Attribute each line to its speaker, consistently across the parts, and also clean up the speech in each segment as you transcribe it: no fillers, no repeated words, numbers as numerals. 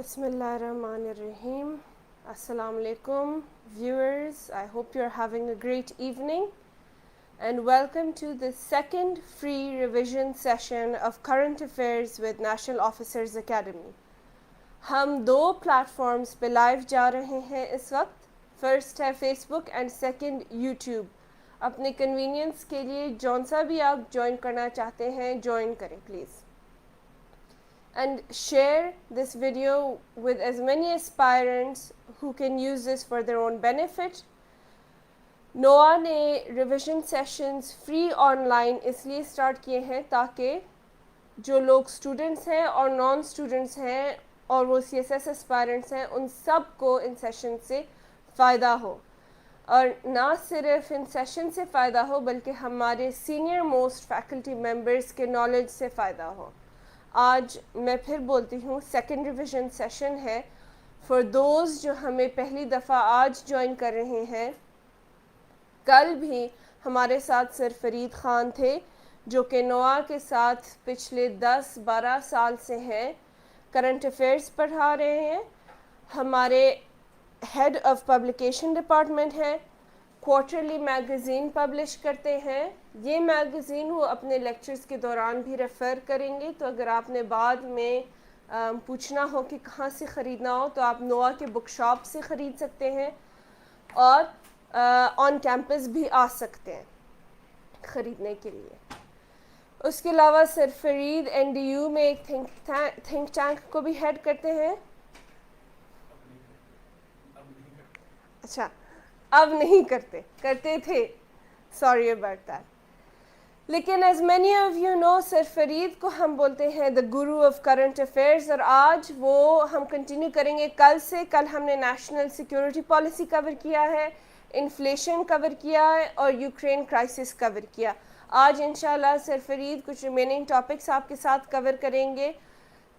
Speaker 1: Bismillahirrahmanirrahim. Assalamu alaikum, viewers. I hope you're having a great evening. And welcome to the second free revision session of Current Affairs with National Officers Academy. हम दो platforms पे live जा रहे हैं इस वक्त. First है Facebook and second YouTube. अपने कन्वीनियंस के लिए जौन सा भी आप ज्वाइन करना चाहते हैं ज्वाइन करें please. And share this video with as many aspirants who can use this for their own benefit. NOAA ने revision sessions free online इसलिए start किए हैं ताकि जो लोग students हैं और non-students हैं और वो CSS aspirants हैं उन सब को इन session से फ़ायदा हो. और ना सिर्फ इन session से फ़ायदा हो बल्कि हमारे senior most faculty members के knowledge से फ़ायदा हो. आज मैं फिर बोलती हूँ सेकेंड रिविजन सेशन है फॉर दोज जो हमें पहली दफ़ा आज ज्वाइन कर रहे हैं. कल भी हमारे साथ सर फरीद ख़ान थे जो कि नोआ के साथ पिछले 10-12 साल से हैं. करंट अफेयर्स पढ़ा रहे हैं. हमारे हेड ऑफ़ पब्लिकेशन डिपार्टमेंट हैं. क्वार्टरली मैगज़ीन पब्लिश करते हैं. ये मैगज़ीन वो अपने लेक्चर्स के दौरान भी रेफ़र करेंगे. तो अगर आपने बाद में पूछना हो कि कहाँ से ख़रीदना हो तो आप नोआ के बुक शॉप से ख़रीद सकते हैं और ऑन कैंपस भी आ सकते हैं ख़रीदने के लिए. उसके अलावा सर फरीद NDU में एक थिंक टैंक को भी हेड करते हैं. अच्छा, अब नहीं करते थे, सॉरी अबाउट दैट. लेकिन as many of you know sir Farid को हम बोलते हैं the Guru of current affairs और आज वो हम कंटिन्यू करेंगे कल से. कल हमने नेशनल सिक्योरिटी पॉलिसी कवर किया है, इन्फ्लेशन कवर किया है और यूक्रेन क्राइसिस कवर किया. आज इंशाल्लाह सर फरीद कुछ रिमेनिंग टॉपिक्स आपके साथ कवर करेंगे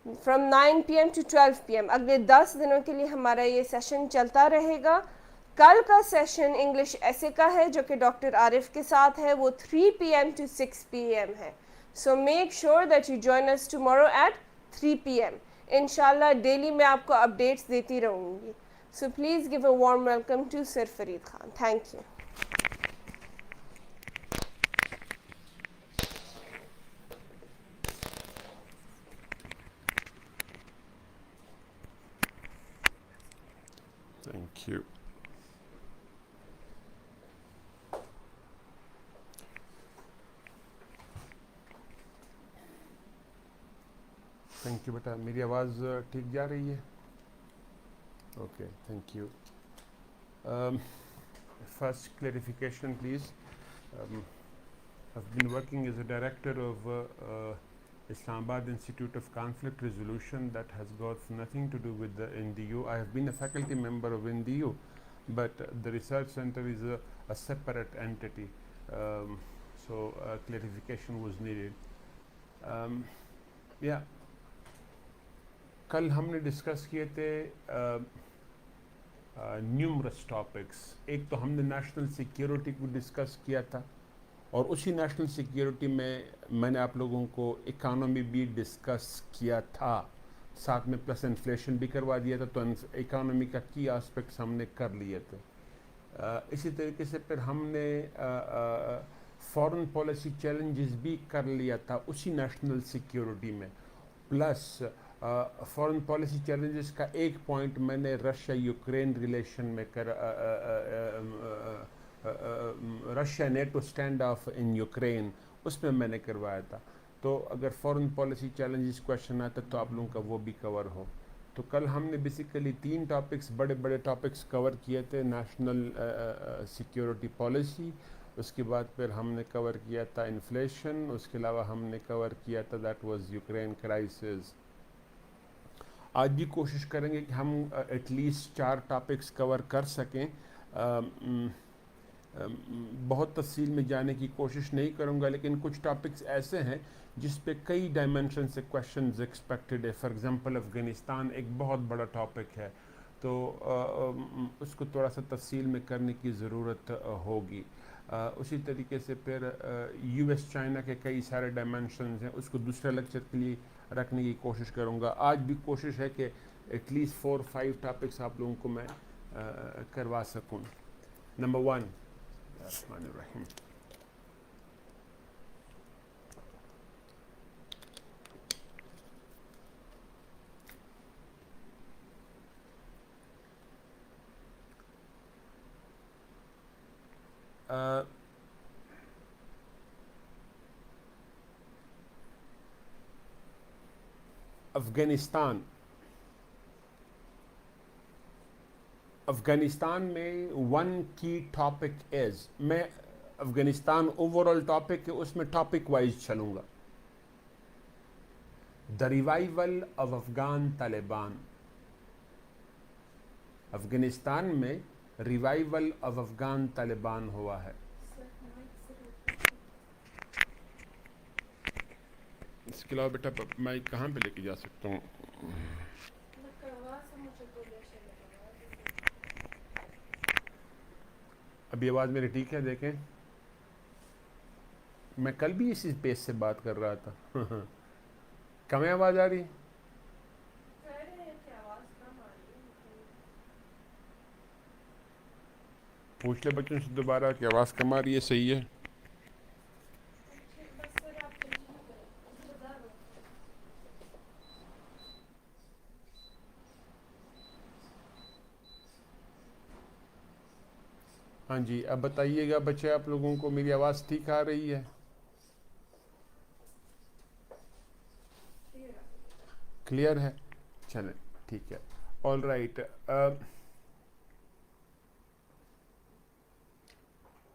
Speaker 1: फ्रॉम 9 PM to 12 PM. अगले 10 दिनों के लिए हमारा ये सेशन चलता रहेगा. कल का सेशन इंग्लिश ऐसे का है जो कि डॉक्टर आरिफ के साथ है. वो 3 PM to 6 PM है. So make sure that you join us tomorrow at 3 PM. इंशाल्लाह डेली मैं आपको अपडेट्स देती रहूँगी. So please give a warm welcome to sir Farid Khan. Thank you.
Speaker 2: Thank you. Thank you बेटा. मेरी आवाज़ ठीक जा रही है? Okay, thank you. First clarification please. I've been working as a director of Islamabad Institute of Conflict Resolution. That has got nothing to do with the NDU. I have been a faculty member of NDU, but the research center is a separate entity. So clarification was needed. Yeah. कल हमने discuss किए थे numerous topics. एक तो हमने national security को discuss किया था और उसी नेशनल सिक्योरिटी में मैंने आप लोगों को इकानमी भी डिस्कस किया था, साथ में प्लस इन्फ्लेशन भी करवा दिया था. तो इकानमी का की एस्पेक्ट्स हमने कर लिए थे. इसी तरीके से फिर हमने फॉरेन पॉलिसी चैलेंजेस भी कर लिया था उसी नेशनल सिक्योरिटी में. प्लस फॉरेन पॉलिसी चैलेंजेस का एक पॉइंट मैंने रशिया यूक्रेन रिलेशन में Russia NATO stand of in Ukraine उसमें मैंने करवाया था. तो अगर फॉरेन पॉलिसी चैलेंजेस क्वेश्चन आता तो आप लोगों का वो भी कवर हो. तो कल हमने बेसिकली 3 टॉपिक्स बड़े टॉपिक्स कवर किए थे. नेशनल सिक्योरिटी पॉलिसी, उसके बाद फिर हमने कवर किया था इन्फ्लेशन, उसके अलावा हमने कवर किया था दैट वाज यूक्रेन क्राइसिस. आज भी कोशिश करेंगे कि हम एटलीस्ट 4 टॉपिक्स कवर कर सकें. बहुत तफसील में जाने की कोशिश नहीं करूंगा, लेकिन कुछ टॉपिक्स ऐसे हैं जिस पे कई डायमेंशन से क्वेश्चंस एक्सपेक्टेड है. फॉर एग्जांपल अफ़गानिस्तान एक बहुत बड़ा टॉपिक है, तो उसको थोड़ा सा तफसील में करने की ज़रूरत होगी. उसी तरीके से फिर US चाइना के कई सारे डायमेंशंस हैं, उसको दूसरे लेक्चर के लिए रखने की कोशिश करूँगा. आज भी कोशिश है कि एटलीस्ट 4-5 टॉपिक्स आप लोगों को मैं करवा सकूं. नंबर 1, रहमानिर्रहीम. अफगानिस्तान में वन की टॉपिक इज, मैं अफगानिस्तान ओवरऑल टॉपिक है उसमें टॉपिक वाइज चलूंगा. The revival of Afghan Taliban. Afghanistan में रिवाइवल ऑफ अफगान तालिबान हुआ है. इसके अलावा बेटा मैं कहाँ पे लेके जा सकता हूँ? अभी आवाज़ मेरी ठीक है? देखें, मैं कल भी इसी पेज से बात कर रहा था. कम आवाज़ आ रही? पूछ ले बच्चों से दोबारा कि आवाज़ कम आ रही है. सही है? हाँ जी, अब बताइएगा बच्चे, आप लोगों को मेरी आवाज़ ठीक आ रही है? क्लियर है? चलें, ठीक है. All right.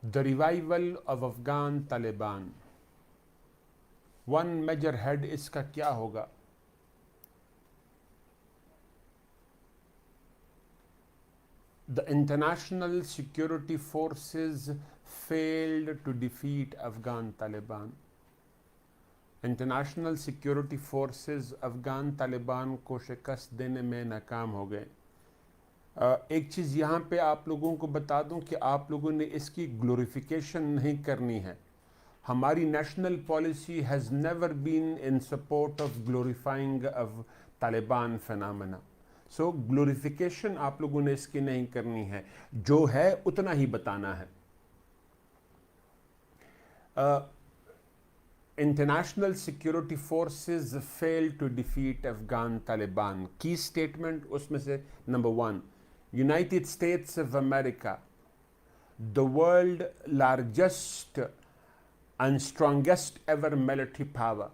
Speaker 2: The revival of Afghan Taliban. One major head इसका क्या होगा? The international security forces failed to defeat Afghan Taliban. International security forces Afghan Taliban को शिकस्त देने में नाकाम हो गए. एक चीज़ यहाँ पे आप लोगों को बता दूँ कि आप लोगों ने इसकी ग्लोरिफिकेशन नहीं करनी है. हमारी national policy has never been in support of glorifying of Taliban phenomena. So glorification आप लोगों ने इसकी नहीं करनी है, जो है उतना ही बताना है. International security forces fail to defeat Afghan Taliban. की स्टेटमेंट उसमें से number 1, United States of America, the world largest and strongest ever military power,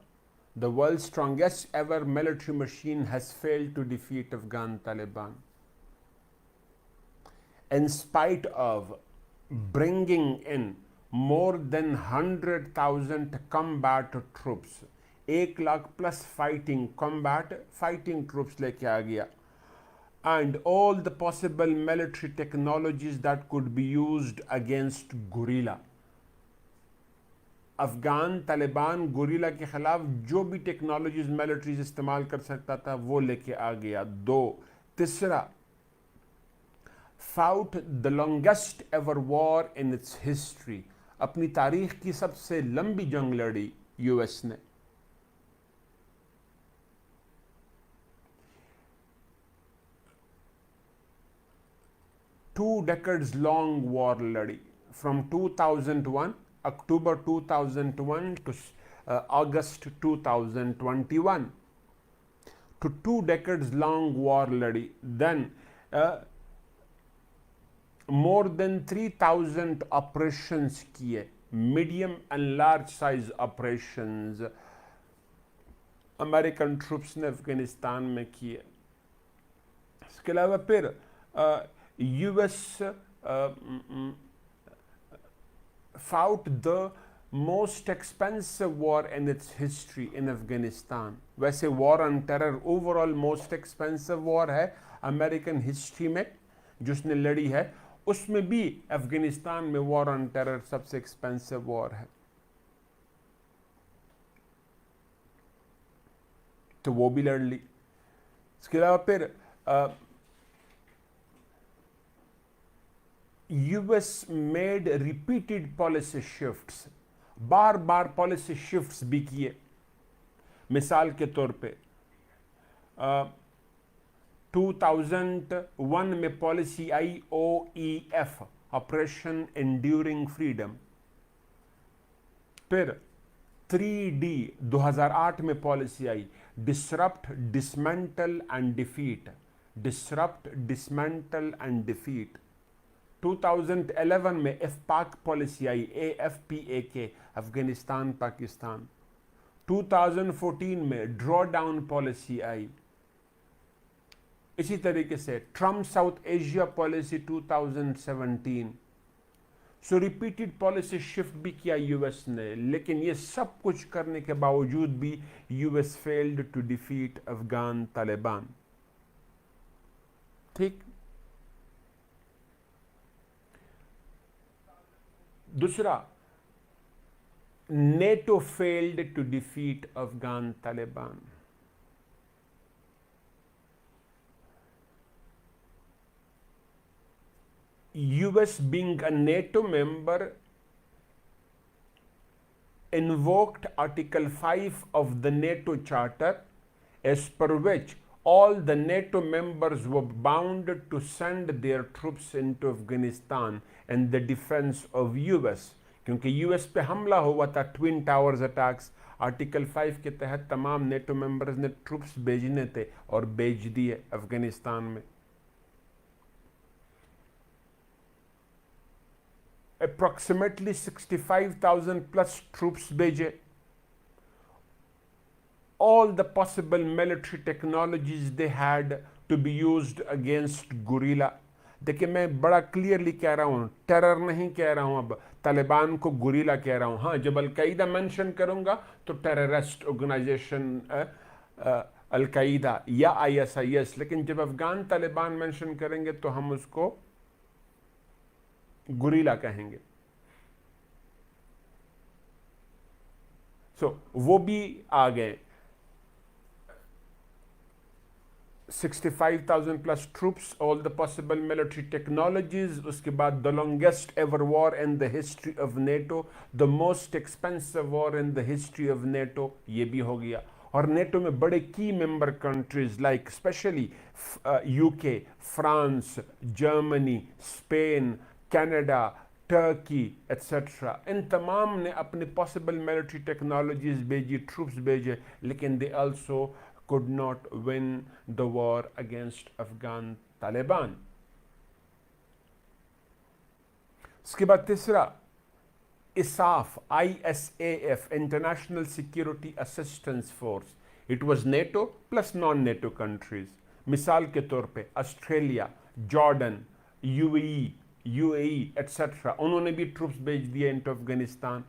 Speaker 2: the world's strongest ever military machine, has failed to defeat Afghan Taliban. In spite of bringing in more than 100,000 combat troops, 1 lakh plus fighting troops लेके आ गया, and all the possible military technologies that could be used against guerrilla. Afghan Taliban guerrilla के ख़िलाफ़ जो भी technologies militaries इस्तेमाल कर सकता था वो लेके आ गया. 2, तीसरा, fought the longest ever war in its history. अपनी तारीख की सबसे लंबी जंग लड़ी यूएस ने. टू डेकेड्स लॉन्ग वॉर लड़ी, from 2001 October 2001 to August 2021, to 2 decades long war लड़ी. Then more than 3,000 operations किए, medium and large size operations American troops ने अफगानिस्तान में किए. इसके अलावा फिर US fought the most expensive war in its history in Afghanistan. वैसे war on terror overall most expensive war है अमेरिकन हिस्ट्री में जिसने लड़ी है, उसमें भी अफगानिस्तान में war on terror सबसे expensive war है. तो वो भी लड़ ली. इसके अलावा फिर US made repeated policy shifts, बार बार पॉलिसी शिफ्ट्स भी किए. मिसाल के तौर पे 2001 में पॉलिसी आई OEF, ऑपरेशन एंड्यूरिंग फ्रीडम। फिर 3D 2008 में policy I, disrupt, dismantle and defeat. Disrupt, dismantle and defeat. 2011 में FPAC पॉलिसी आई, AFPAK, अफगानिस्तान पाकिस्तान। 2014 में ड्रॉ डाउन पॉलिसी आई। इसी तरीके से ट्रम्प साउथ एशिया पॉलिसी 2017। सो रिपीटेड पॉलिसी शिफ्ट भी किया यूएस ने, लेकिन ये सब कुछ करने के बावजूद भी US failed to defeat Afghan Taliban. ठीक। दूसरा, NATO failed to defeat Afghan Taliban. US, being a NATO member, invoked Article 5 of the NATO Charter, as per which all the NATO members were bound to send their troops into Afghanistan and the defense of US. क्योंकि US पे हमला हुआ था, twin towers attacks, article 5 के तहत तमाम NATO members ने troops भेजने थे और भेज दिए अफगानिस्तान में। अप्रोक्सीमेटली 65,000 प्लस ट्रूप्स भेजे। All the possible military technologies they had to be used against guerrilla. देखिए, मैं बड़ा क्लियरली कह रहा हूँ, टेरर नहीं कह रहा हूँ, अब तालिबान को गुरीला कह रहा हूँ। हाँ, जब अलकायदा मेंशन करूँगा तो टेररिस्ट ऑर्गेनाइजेशन अलकायदा या ISIS, लेकिन जब अफगान तालिबान मेंशन करेंगे तो हम उसको गुरीला कहेंगे। सो वो भी आ गए। 65,000 plus troops, all the possible military technologies, उसके बाद the longest ever war in the history of NATO, the most expensive war in the history of NATO, ये भी हो गया। और NATO में बड़े की member countries like especially UK, France, Germany, Spain, Canada, Turkey, etc. इन तमाम ने अपने possible military technologies भेजी, troops भेजे, लेकिन they also could not win the war against Afghan Taliban. उसके बाद तीसरा, ISAF, ISAF, International Security Assistance Force. It was NATO plus non-NATO countries. मिसाल के तौर पे ऑस्ट्रेलिया, जॉर्डन, UAE, etc. उन्होंने भी ट्रूप्स भेज दिए into Afghanistan.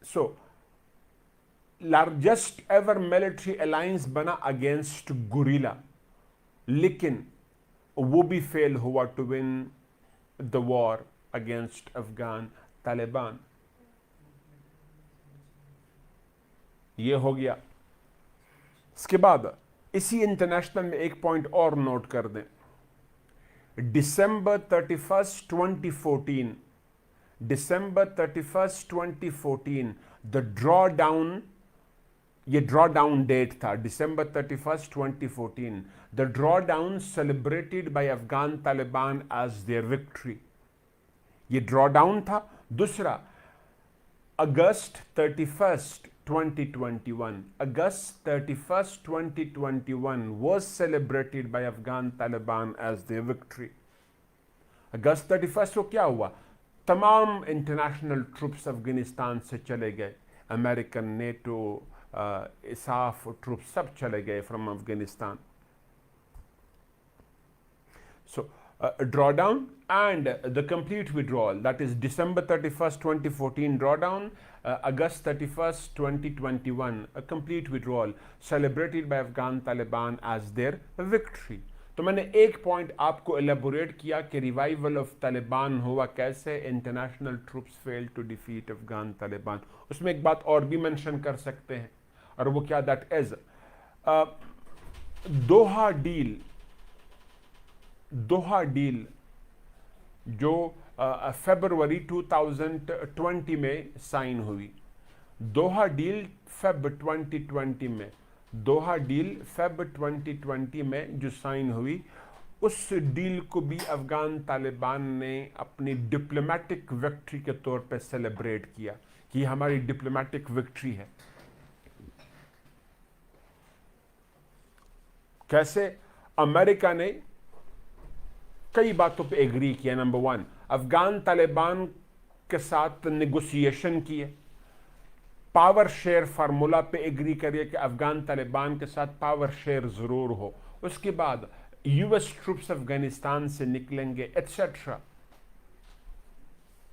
Speaker 2: So, largest ever military alliance बना against गुरीला, लेकिन वो भी फेल हुआ to win the war against Afghan Taliban. ये हो गया। इसके बाद इसी इंटरनेशनल में एक पॉइंट और नोट कर दें। December 31st, 2014, December 31st, 2014, the drawdown, ये drawdown date था, December 31st, 2014, the drawdown celebrated by Afghan Taliban as their victory. ये drawdown था। दूसरा, August 31st, 2021, August 31st, 2021 was celebrated by Afghan Taliban as their victory. August 31st को क्या हुआ? तमाम international troops Afghanistan से चले गए। अमेरिकन, नेटो, ISAF ट्रूप्स सब चले गए from Afghanistan. So, drawdown and the complete withdrawal, that is December 31st, 2014 drawdown, August 31st, 2021 a complete withdrawal celebrated by Afghan Taliban as their victory. तो मैंने एक पॉइंट आपको एलेबोरेट किया कि रिवाइवल ऑफ तालिबान हुआ कैसे, international troops fail to defeat Afghan Taliban. उसमें एक बात और भी मेंशन कर सकते हैं, और वो क्या, दैट इज दोहा डील जो फरवरी 2020 में साइन हुई। दोहा डील फेब 2020 में, दोहा डील फेब 2020 में जो साइन हुई, उस डील को भी अफगान तालिबान ने अपनी डिप्लोमेटिक विक्ट्री के तौर पे सेलिब्रेट किया कि हमारी डिप्लोमेटिक विक्ट्री है। कैसे? अमेरिका ने कई बातों पे एग्री किया। नंबर 1, अफगान तालिबान के साथ नेगोशिएशन किए, पावर शेयर फार्मूला पे एग्री करिए कि अफगान तालिबान के साथ पावर शेयर जरूर हो। उसके बाद यूएस ट्रूप्स अफगानिस्तान से निकलेंगे, etcetera.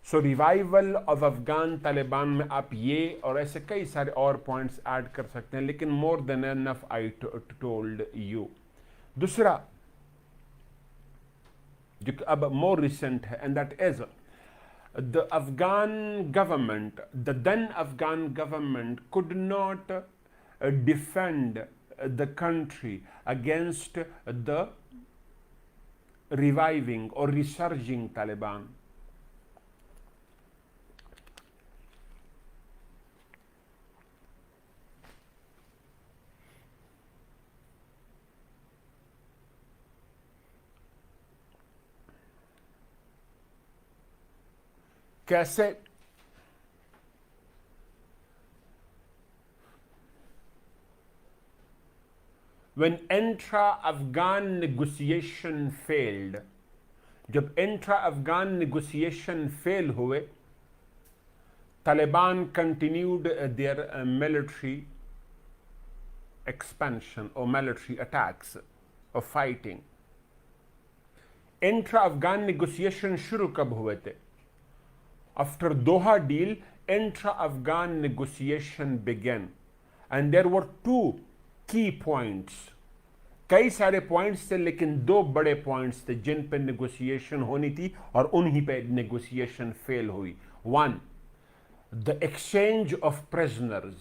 Speaker 2: So revival of Afghan Taliban में आप ये और ऐसे कई सारे और पॉइंट्स ऐड कर सकते हैं, लेकिन more than enough I told you. दूसरा जो अब मोर रिसेंट है, and that is the Afghan government, the then Afghan government could not defend the country against the reviving or resurging Taliban. कैसे? When intra-Afghan negotiation failed, जब इंट्रा-अफगान negotiation fail हुए, Taliban continued their military expansion और military attacks और fighting. इंट्रा-अफगान negotiation शुरू कब हुए थे? After Doha deal, intra-Afghan negotiation began, and there were two key points. कई सारे पॉइंट्स थे, लेकिन दो बड़े पॉइंट्स थे जिन पे नेगोशिएशन होनी थी और उन्हीं पे नेगोशिएशन फेल हुई। 1, the exchange of prisoners.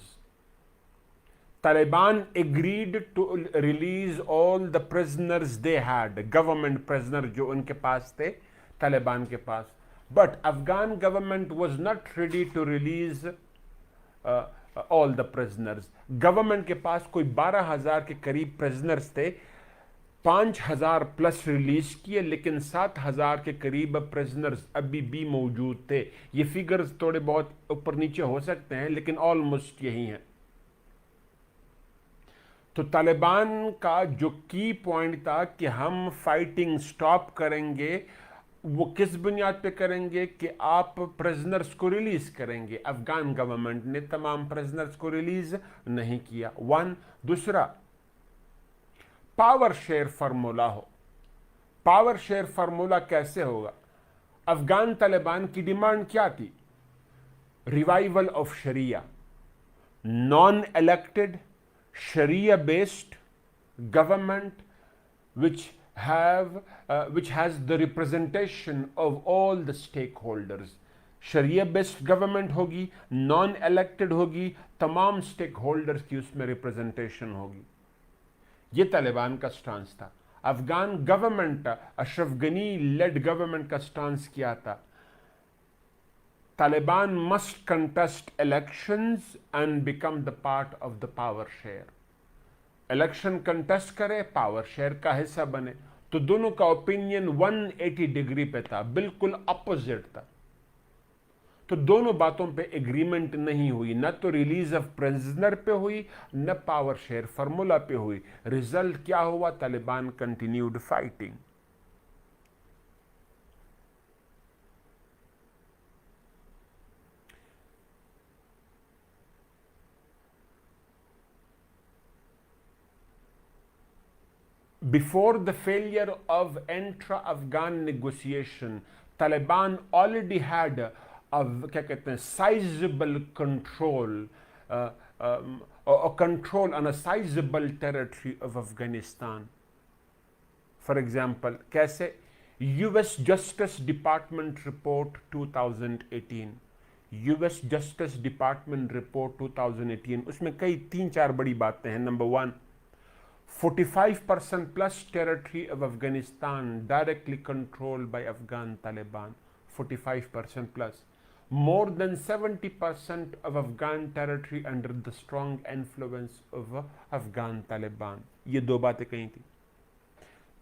Speaker 2: Taliban agreed to release all the prisoners they had, government prisoner जो उनके पास थे तालिबान के पास। But Afghan government was not ready to release all the prisoners. Government के पास कोई 12,000 के करीब prisoners थे, 5,000 प्लस रिलीज किए, लेकिन 7,000 के करीब prisoners अभी भी मौजूद थे। ये फिगर्स थोड़े बहुत ऊपर नीचे हो सकते हैं, लेकिन ऑलमोस्ट यही हैं। तो तालिबान का जो की पॉइंट था कि हम फाइटिंग स्टॉप करेंगे, वो किस बुनियाद पे करेंगे कि आप प्रिजनर्स को रिलीज करेंगे। अफगान गवर्नमेंट ने तमाम प्रिजनर्स को रिलीज नहीं किया। 1, दूसरा पावर शेयर फार्मूला हो। पावर शेयर फार्मूला कैसे होगा? अफगान तालिबान की डिमांड क्या थी? Revival of sharia, non elected sharia based government which has the representation of all the stakeholders. Sharia based government होगी, नॉन इलेक्टेड होगी, तमाम स्टेक होल्डर्स की उसमें रिप्रेजेंटेशन होगी। ये तालिबान का स्टांस था। Afghan government, Ashraf Ghani led government का स्टांस क्या था? Taliban must contest elections and become the part of the power share. Election contest करे, पावर शेयर का हिस्सा बने। तो दोनों का ओपिनियन 180 डिग्री पे था, बिल्कुल अपोजिट था। तो दोनों बातों पे एग्रीमेंट नहीं हुई, न तो रिलीज ऑफ प्रिजनर पे हुई, न पावर शेयर फार्मूला पे हुई। रिजल्ट क्या हुआ? Taliban continued fighting. Before the failure of intra-Afghan negotiation, Taliban already had a sizable control, control on a sizable territory of Afghanistan. For example, कैसे? US Justice Department Report 2018, US Justice Department Report 2018, उसमें कई 3-4 बड़ी बातें हैं। Number 1, 45% plus territory of Afghanistan directly controlled by Afghan Taliban. 45% plus. more than 70% of Afghan territory under the strong influence of Afghan Taliban. ये दो बातें कही थी.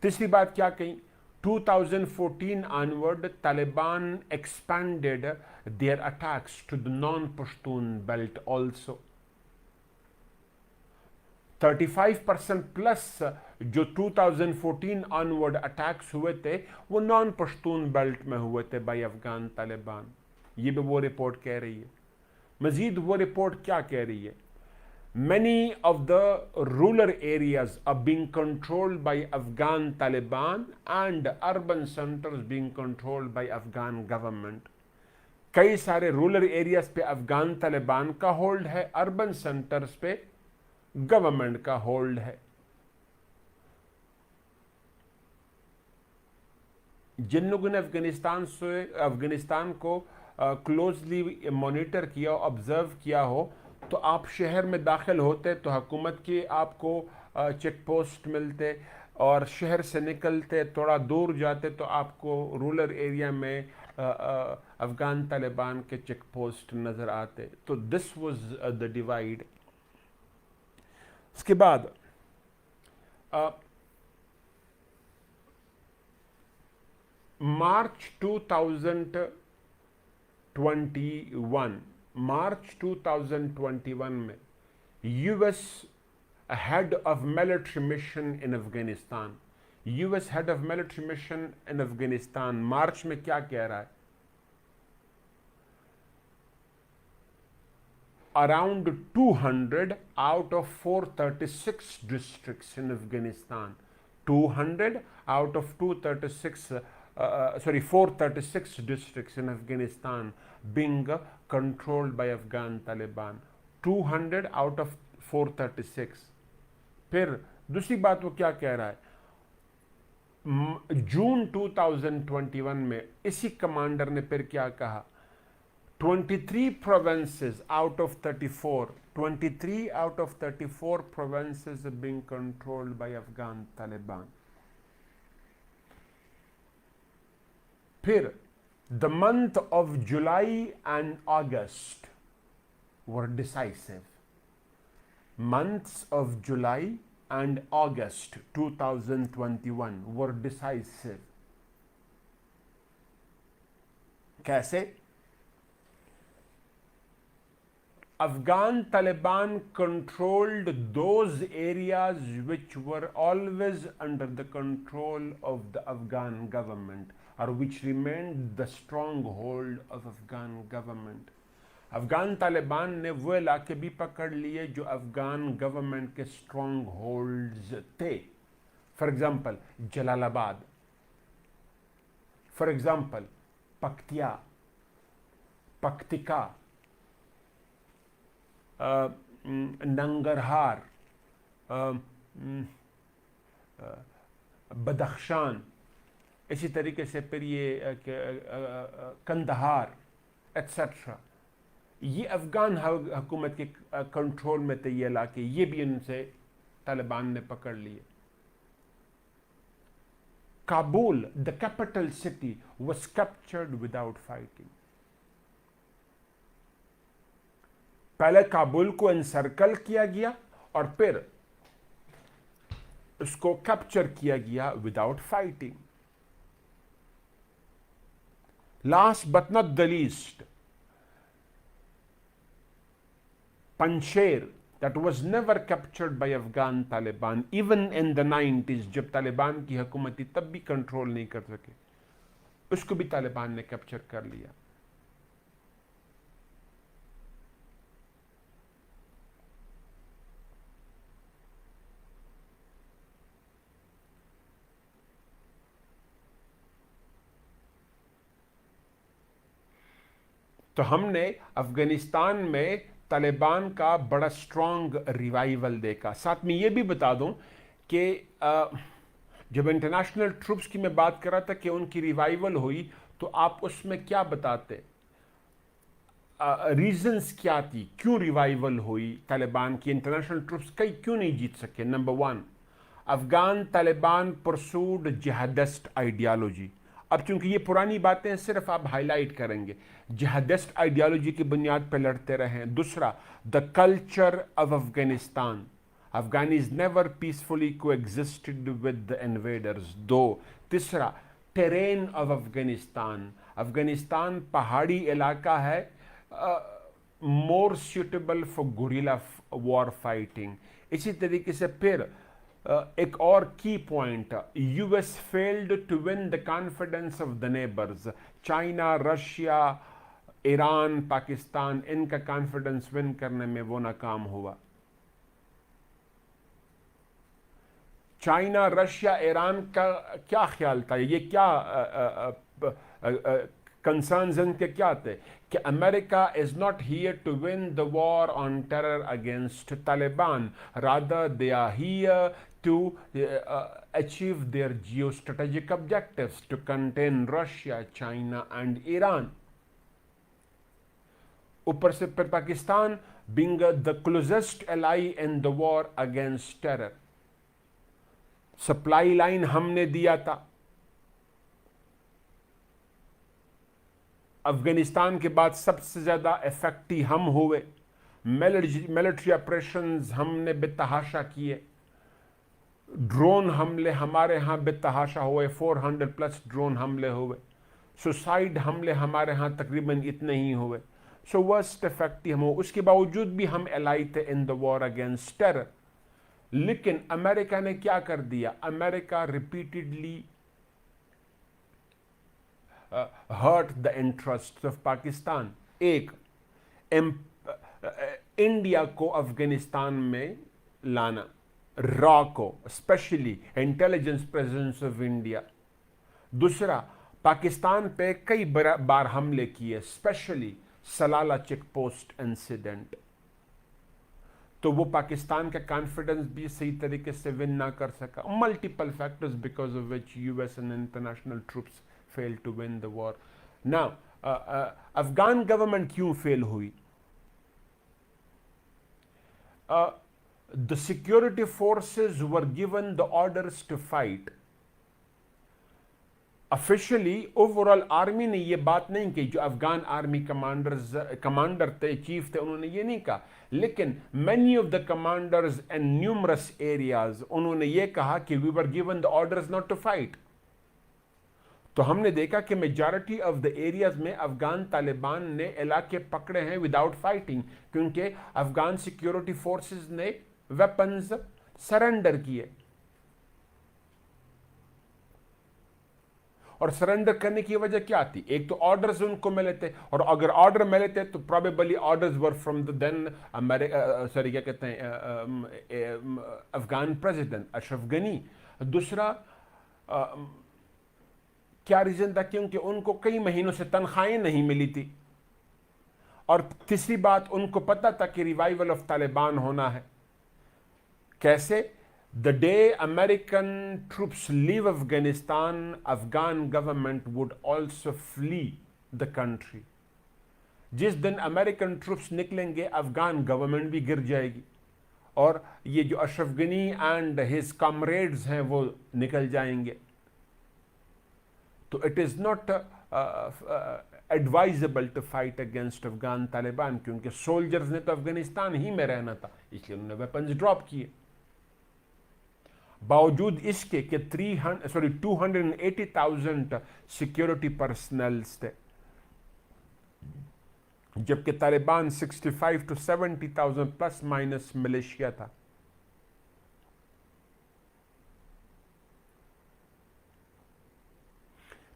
Speaker 2: तीसरी बात क्या कही? 2014 onward, Taliban expanded their attacks to the non-Pashtun belt also. 35% plus जो 2014 ऑनवर्ड अटैक्स हुए थे वो नॉन पश्तून बेल्ट में हुए थे बाय अफगान तालिबान. ये भी वो रिपोर्ट कह रही है. मजीद वो रिपोर्ट क्या कह रही है? Many of the rural areas are being controlled by Afghan Taliban and urban centers being controlled by Afghan government. कई सारे रूरल एरियाज पे अफगान तालिबान का होल्ड है, अर्बन सेंटर्स पे गवर्नमेंट का होल्ड है. जिन लोगों ने अफगानिस्तान को क्लोजली मॉनिटर किया, ऑब्जर्व किया हो, तो आप शहर में दाखिल होते तो हुकूमत के आपको चेक पोस्ट मिलते, और शहर से निकलते थोड़ा दूर जाते तो आपको रूरल एरिया में अफगान तालिबान के चेक पोस्ट नज़र आते. तो दिस वाज द डिवाइड. उसके बाद मार्च 2021 में US head of military mission in Afghanistan, US head of military mission in Afghanistan मार्च में क्या कह रहा है? Around 200 out of 436 districts in Afghanistan, 200 out of 436 districts in Afghanistan being controlled by Afghan Taliban. 200 out of 436. फिर दूसरी बात वो क्या कह रहा है? जून 2021 में इसी कमांडर ने फिर क्या कहा? 23 provinces out of 34, 23 out of 34 provinces are being controlled by Afghan Taliban. फिर the month of July and August were decisive. Months of July and August 2021 were decisive. कैसे? Afghan Taliban controlled those areas which were always under the control of the Afghan government, or which remained the stronghold of Afghan government. Afghan Taliban ने वो इलाके भी पकड़ लिए जो Afghan government के strong holds थे. For example Jalalabad, for example Paktia, Paktika, Nangarhar, Badakhshan, इसी तरीके से फिर ये कंदहार एट्सेट्रा. ये अफगान हुकूमत के कंट्रोल में थे ये इलाके. ये भी इनसे तालिबान ने पकड़ लिए. Kabul, the capital city, was captured without fighting. पहले काबुल को एनसर्कल किया गया और फिर उसको कैप्चर किया गया without fighting. Last but not the least, Panjshir, that was never captured by Afghan Taliban even in the 90s, जब तालिबान की हुकूमत थी तब भी कंट्रोल नहीं कर सके, उसको भी तालिबान ने कैप्चर कर लिया. तो हमने अफगानिस्तान में तालिबान का बड़ा स्ट्रॉन्ग रिवाइवल देखा. साथ में ये भी बता दूं कि जब इंटरनेशनल ट्रूप्स की मैं बात कर रहा था कि उनकी रिवाइवल हुई, तो आप उसमें क्या बताते? रीजंस क्या थी, क्यों रिवाइवल हुई तालिबान की? इंटरनेशनल ट्रूप्स कई क्यों नहीं जीत सके? Number 1, Afghan Taliban pursued jihadist ideology. अब चूंकि ये पुरानी बातें सिर्फ आप हाईलाइट करेंगे, जिहादिस्ट आइडियोलॉजी की बुनियाद पर लड़ते रहे। दूसरा, the culture of Afghanistan, Afghanis never peacefully coexisted with the invaders. दो, तीसरा, टेरेन ऑफ अफगानिस्तान, अफगानिस्तान पहाड़ी इलाका है, more suitable for guerrilla war fighting. इसी तरीके से फिर एक और की point, US failed to win the confidence of the neighbours, China, Russia, Iran, Pakistan, इनका कॉन्फिडेंस विन करने में वो नाकाम हुआ। चाइना, रशिया, ईरान का क्या ख्याल था, ये क्या कंसर्न्स इनके क्या थे कि America is not here to win the war on terror against Taliban, rather they are here to achieve their geostrategic objectives to contain Russia, China and Iran. ऊपर से फिर Pakistan being the closest ally in the war against terror, supply line हमने दिया था। अफगानिस्तान के बाद सबसे ज्यादा इफेक्टिव हम हुए, मिलिट्री ऑपरेशंस हमने बेतहाशा किए, ड्रोन हमले हमारे यहाँ बेतहाशा हुए, 400 प्लस ड्रोन हमले हुए, सुसाइड हमले हमारे यहाँ तकरीबन इतने ही हुए। सो वर्स्ट इफेक्टिव हम हुए, उसके बावजूद भी हम एलाई थे in the war against terror. लेकिन अमेरिका ने क्या कर दिया, America repeatedly hurt the interest of Pakistan. एक, इंडिया को अफगानिस्तान में लाना, रॉ को, specially intelligence presence of India. दूसरा, पाकिस्तान पे कई बार हमले किए, specially Salala check post incident. तो वो पाकिस्तान का कॉन्फिडेंस भी सही तरीके से विन ना कर सका। Multiple factors because of which US and international troops fail to win the war. Now Afghan government क्यों फेल हुई? The security forces were given the orders to fight. Officially, overall army ने ये बात नहीं की, जो अफगान आर्मी कमांडर थे, chief थे, उन्होंने ये नहीं कहा। लेकिन many of the commanders in numerous areas उन्होंने ये कहा कि we were given the orders not to fight. तो हमने देखा कि मेजॉरिटी ऑफ द एरियाज में अफगान तालिबान ने इलाके पकड़े हैं विदाउट फाइटिंग, क्योंकि अफगान सिक्योरिटी फोर्सेस ने वेपन्स सरेंडर किए। और सरेंडर करने की वजह क्या थी? एक तो ऑर्डर्स उनको मिले थे, और अगर ऑर्डर मिले थे तो probably orders were from the then क्या कहते हैं, अफगान प्रेसिडेंट अशरफ गनी। दूसरा क्या रीजन था? क्योंकि उनको कई महीनों से तनख्वाहें नहीं मिली थी। और तीसरी बात, उनको पता था कि रिवाइवल ऑफ तालिबान होना है। कैसे? The day American troops leave Afghanistan, Afghan government would also flee the country. जिस दिन अमेरिकन ट्रूप्स निकलेंगे, अफगान गवर्नमेंट भी गिर जाएगी, और ये जो Ashraf Ghani and his comrades हैं वो निकल जाएंगे। तो it is not advisable to fight against Afghan Taliban, क्योंकि सोल्जर्स ने तो अफगानिस्तान ही में रहना था, इसलिए उन्होंने वेपन्स ड्रॉप किए। बावजूद इसके कि 280,000 सिक्योरिटी पर्सनल्स थे, जबकि Taliban 65 to 70,000 plus minus militia था।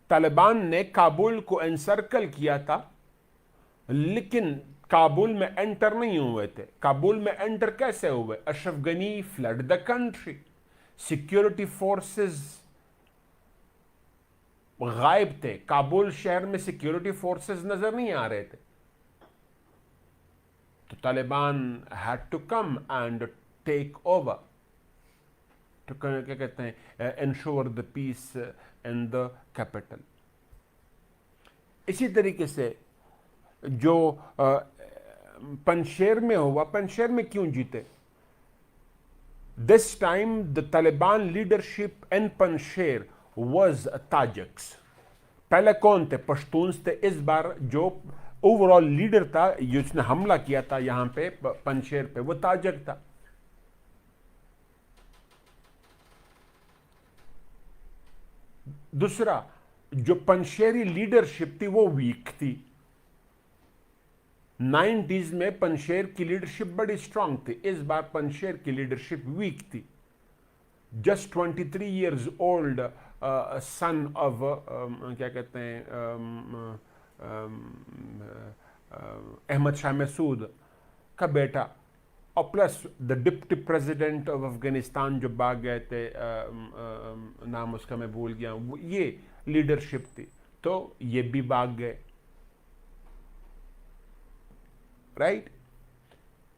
Speaker 2: तालिबान ने काबुल को एनसर्कल किया था, लेकिन काबुल में एंटर नहीं हुए थे। काबुल में एंटर कैसे हुए? Ashraf Ghani fled the country, security forces गायब थे, काबुल शहर में सिक्योरिटी फोर्सेस नजर नहीं आ रहे थे। तो Taliban had to come and take over, तो क्या कहते हैं, ensure the peace in the capital. इसी तरीके से जो पंशेर में हुआ, पंशेर में क्यों जीते? This time the Taliban leadership in Panjshir was Tajiks. पहले कौन थे? पश्तून्स थे। इस बार जो ओवरऑल लीडर था जिसने हमला किया था यहां पे पंशेर पे, वो ताजक था। दूसरा, जो पंशेरी लीडरशिप थी वो वीक थी। 90s में पंशेर की लीडरशिप बड़ी स्ट्रांग थी, इस बार पंशेर की लीडरशिप वीक थी। Just 23 years old son of क्या कहते हैं अहमद शाह मसूद का बेटा, और plus the deputy president of Afghanistan जो भाग गए थे, नाम उसका मैं भूल गया, ये लीडरशिप थी, तो ये भी भाग गए, राइट।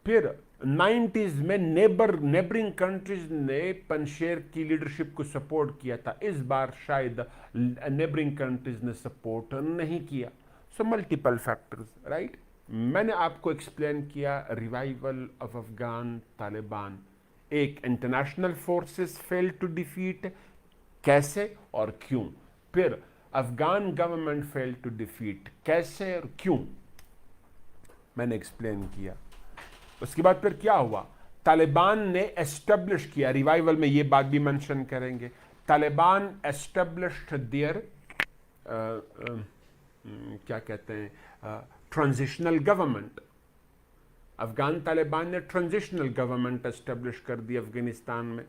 Speaker 2: फिर 90s में नेबरिंग कंट्रीज ने पंशेर की लीडरशिप को सपोर्ट किया था, इस बार शायद नेबरिंग कंट्रीज ने सपोर्ट नहीं किया। So multiple factors, right. मैंने आपको एक्सप्लेन किया रिवाइवल ऑफ अफगान तालिबान। एक, international forces fail to defeat, कैसे और क्यों। फिर Afghan government fail to defeat, कैसे और क्यों, मैंने एक्सप्लेन किया। उसके बाद फिर क्या हुआ, तालिबान ने एस्टेब्लिश किया, रिवाइवल में ये बात भी मेंशन करेंगे, तालिबान एस्टेब्लिश्ड देयर क्या कहते हैं ट्रांजिशनल गवर्नमेंट। अफगान तालिबान ने ट्रांजिशनल गवर्नमेंट एस्टेब्लिश कर दी अफगानिस्तान में।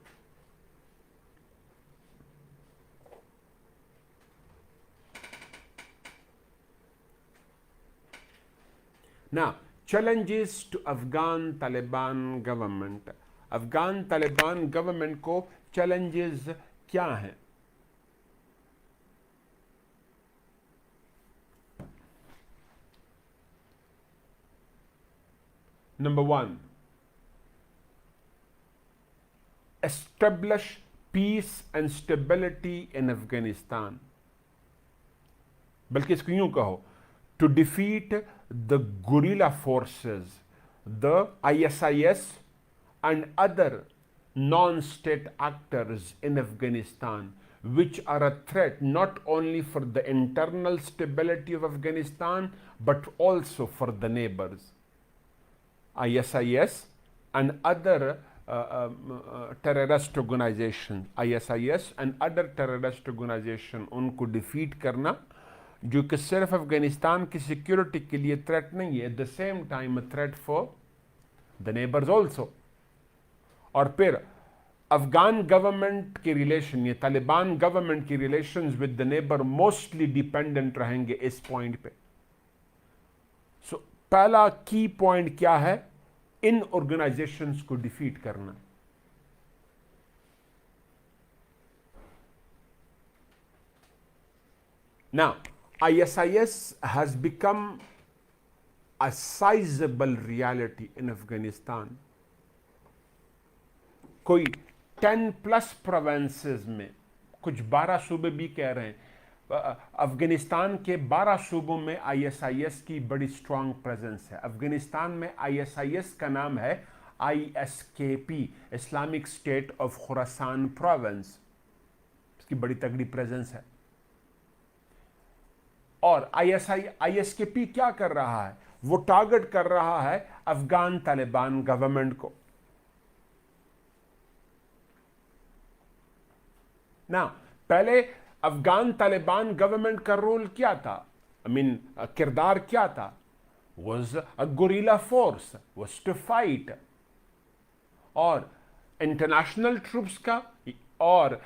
Speaker 2: Now, challenges to Afghan Taliban government. Afghan Taliban government को चैलेंजेस क्या हैं? Number 1, establish peace and stability in Afghanistan. बल्कि इसको यूं कहो, to defeat the guerrilla forces, the ISIS and other non-state actors in Afghanistan, which are a threat not only for the internal stability of Afghanistan but also for the neighbors. ISIS and other terrorist organization, ISIS and other terrorist organization, उनको defeat करना, जो कि सिर्फ अफगानिस्तान की security के लिए threat नहीं है, at the same time threat for the neighbours also. और फिर अफगान गवर्नमेंट के रिलेशन, ये तालिबान गवर्नमेंट की relations with the neighbour mostly dependent रहेंगे इस पॉइंट पे। सो पहला की पॉइंट क्या है, इन ऑर्गेनाइजेशंस को डिफीट करना। Now, ISIS has become a sizable reality in Afghanistan. कोई 10+ प्रोविंसेस में, कुछ 12 सूबे भी कह रहे हैं, अफगानिस्तान के 12 सूबों में ISIS की बड़ी स्ट्रांग प्रेजेंस है। अफगानिस्तान में ISIS का नाम है ISKP, Islamic state of Khorasan province, इसकी बड़ी तगड़ी प्रेजेंस है। और ISKP क्या कर रहा है, वो टारगेट कर रहा है अफगान तालिबान गवर्नमेंट को। ना पहले अफगान तालिबान गवर्नमेंट का रोल क्या था, किरदार क्या था, was a guerrilla force, was to fight। और इंटरनेशनल ट्रूप्स का और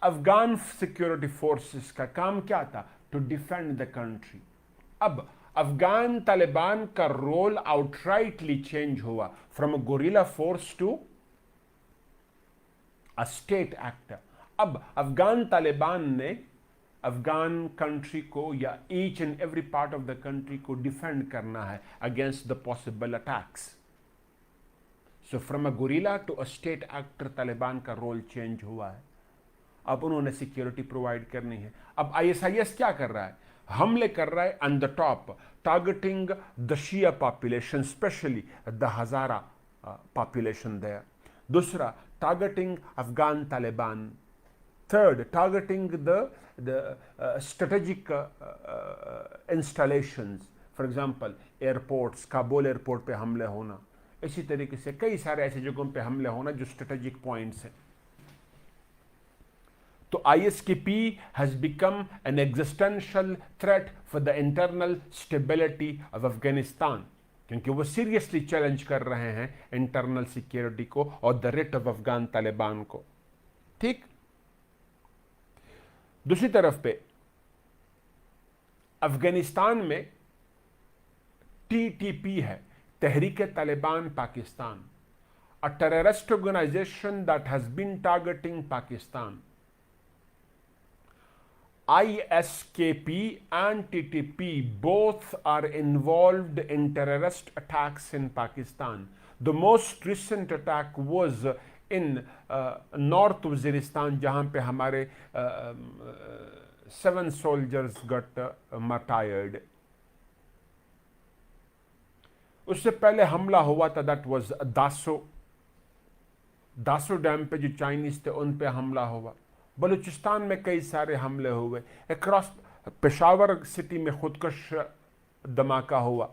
Speaker 2: अफगान सिक्योरिटी फोर्सेस का काम क्या था, टू डिफेंड द कंट्री। अब अफगान तालिबान का रोल आउटराइटली चेंज हुआ, from a guerrilla force to a state actor. अब अफगान तालिबान ने अफगान कंट्री को या each and every part of the country को डिफेंड करना है against the possible attacks. So from a guerrilla to a state actor Taliban का role change हुआ है। अब उन्होंने सिक्योरिटी प्रोवाइड करनी है। अब ISIS क्या कर रहा है, हमले कर रहा है on the top, targeting the Shia population, specially the Hazara population there. दूसरा, targeting Afghan Taliban, Third, targeting the strategic installations, for example, airports, Kabul airport पे हमले होना, इसी तरीके से कई सारे ऐसे जगहों पे हमले होना जो strategic points हैं. तो ISKP has become an existential threat for the internal stability of Afghanistan, क्योंकि वो सीरियसली चैलेंज कर रहे हैं इंटरनल सिक्योरिटी को और the rate of Afghan Taliban को. ठीक. दूसरी तरफ पे अफगानिस्तान में TTP है, तहरीक Taliban Pakistan, a terrorist organization that has been targeting Pakistan. ISKP and TTP both are involved in terrorist attacks in Pakistan. The most recent attack was in North Waziristan, जहाँ पे हमारे 7 soldiers got martyred. उससे पहले हमला हुआ था, that was दासो dam पे जो चाइनीज थे उन पे हमला हुआ. बलूचिस्तान में कई सारे हमले हुए. अक्रॉस पेशावर सिटी में खुदकश धमाका हुआ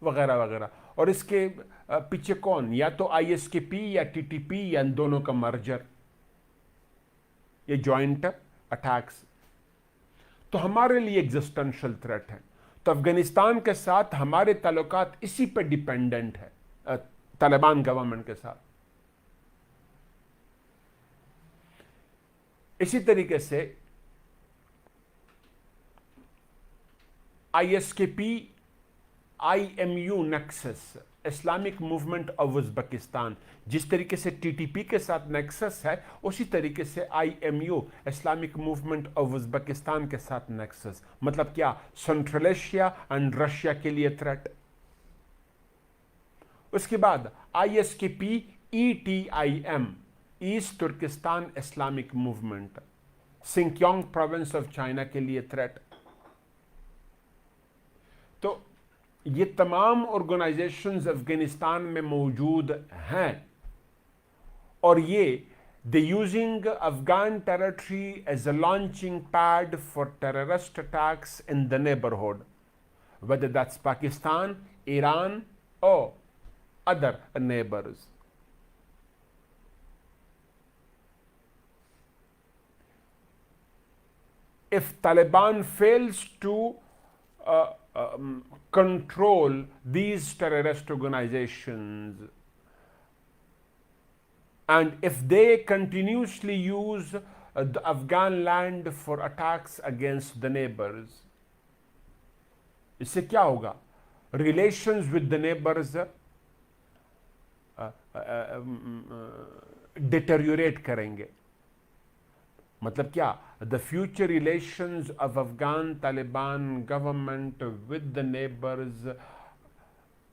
Speaker 2: वगैरह वगैरह. और इसके पीछे कौन? या तो ISKP या TTP या इन दोनों का मर्जर, ये जॉइंट अटैक्स. तो हमारे लिए एग्जिस्टेंशियल थ्रेट है. तो अफगानिस्तान के साथ हमारे ताल्लुकात इसी पे डिपेंडेंट है, तालिबान गवर्नमेंट के साथ. इसी तरीके से ISKP IMU nexus, Islamic movement of Uzbekistan, जिस तरीके से TTP के साथ नेक्सस है उसी तरीके से IMU Islamic movement of Uzbekistan के साथ नेक्सस. मतलब क्या? सेंट्रल एशिया एंड रशिया के लिए थ्रेट. उसके बाद ISKP ETIM, East Turkistan Islamic movement, Sinkiang province of China के लिए थ्रेट. तो ये तमाम ऑर्गेनाइजेशंस अफगानिस्तान में मौजूद हैं और ये they using Afghan territory as a launching pad for terrorist attacks in the neighbourhood, whether that's Pakistan, Iran और other neighbours. If Taliban fails to control these terrorist organizations, and if they continuously use the Afghan land for attacks against the neighbors, इससे क्या होगा? Relations with the neighbors deteriorate करेंगे. मतलब क्या? The future relations of Afghan Taliban government with the neighbors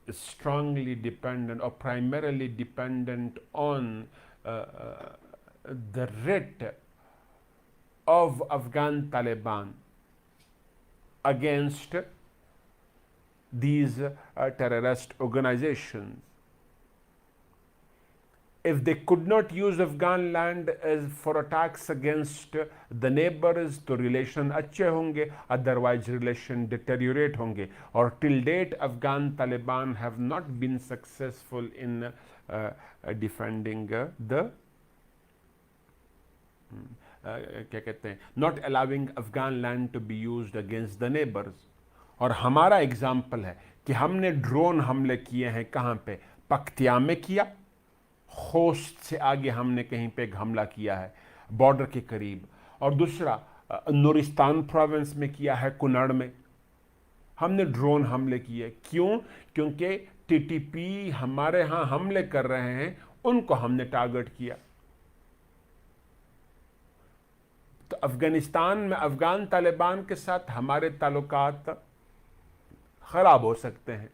Speaker 2: is strongly dependent or primarily dependent on the rate of Afghan Taliban against these terrorist organizations. If they could not use Afghan land as for attacks against the neighbors, तो relation अच्छे होंगे, otherwise relation deteriorate होंगे. और till date Afghan Taliban have not been successful in defending the क्या कहते हैं, not allowing Afghan land to be used against the neighbors. और हमारा एग्जाम्पल है कि हमने ड्रोन हमले किए हैं. कहाँ पे? पख्तिया में किया, होस्ट से आगे हमने कहीं पे हमला किया है बॉर्डर के करीब, और दूसरा नूरिस्तान प्रोविंस में किया है, कुनड़ में हमने ड्रोन हमले किए. क्यों? क्योंकि TTP हमारे यहाँ हमले कर रहे हैं, उनको हमने टारगेट किया. तो अफगानिस्तान में अफगान तालिबान के साथ हमारे ताल्लुकात खराब हो सकते हैं.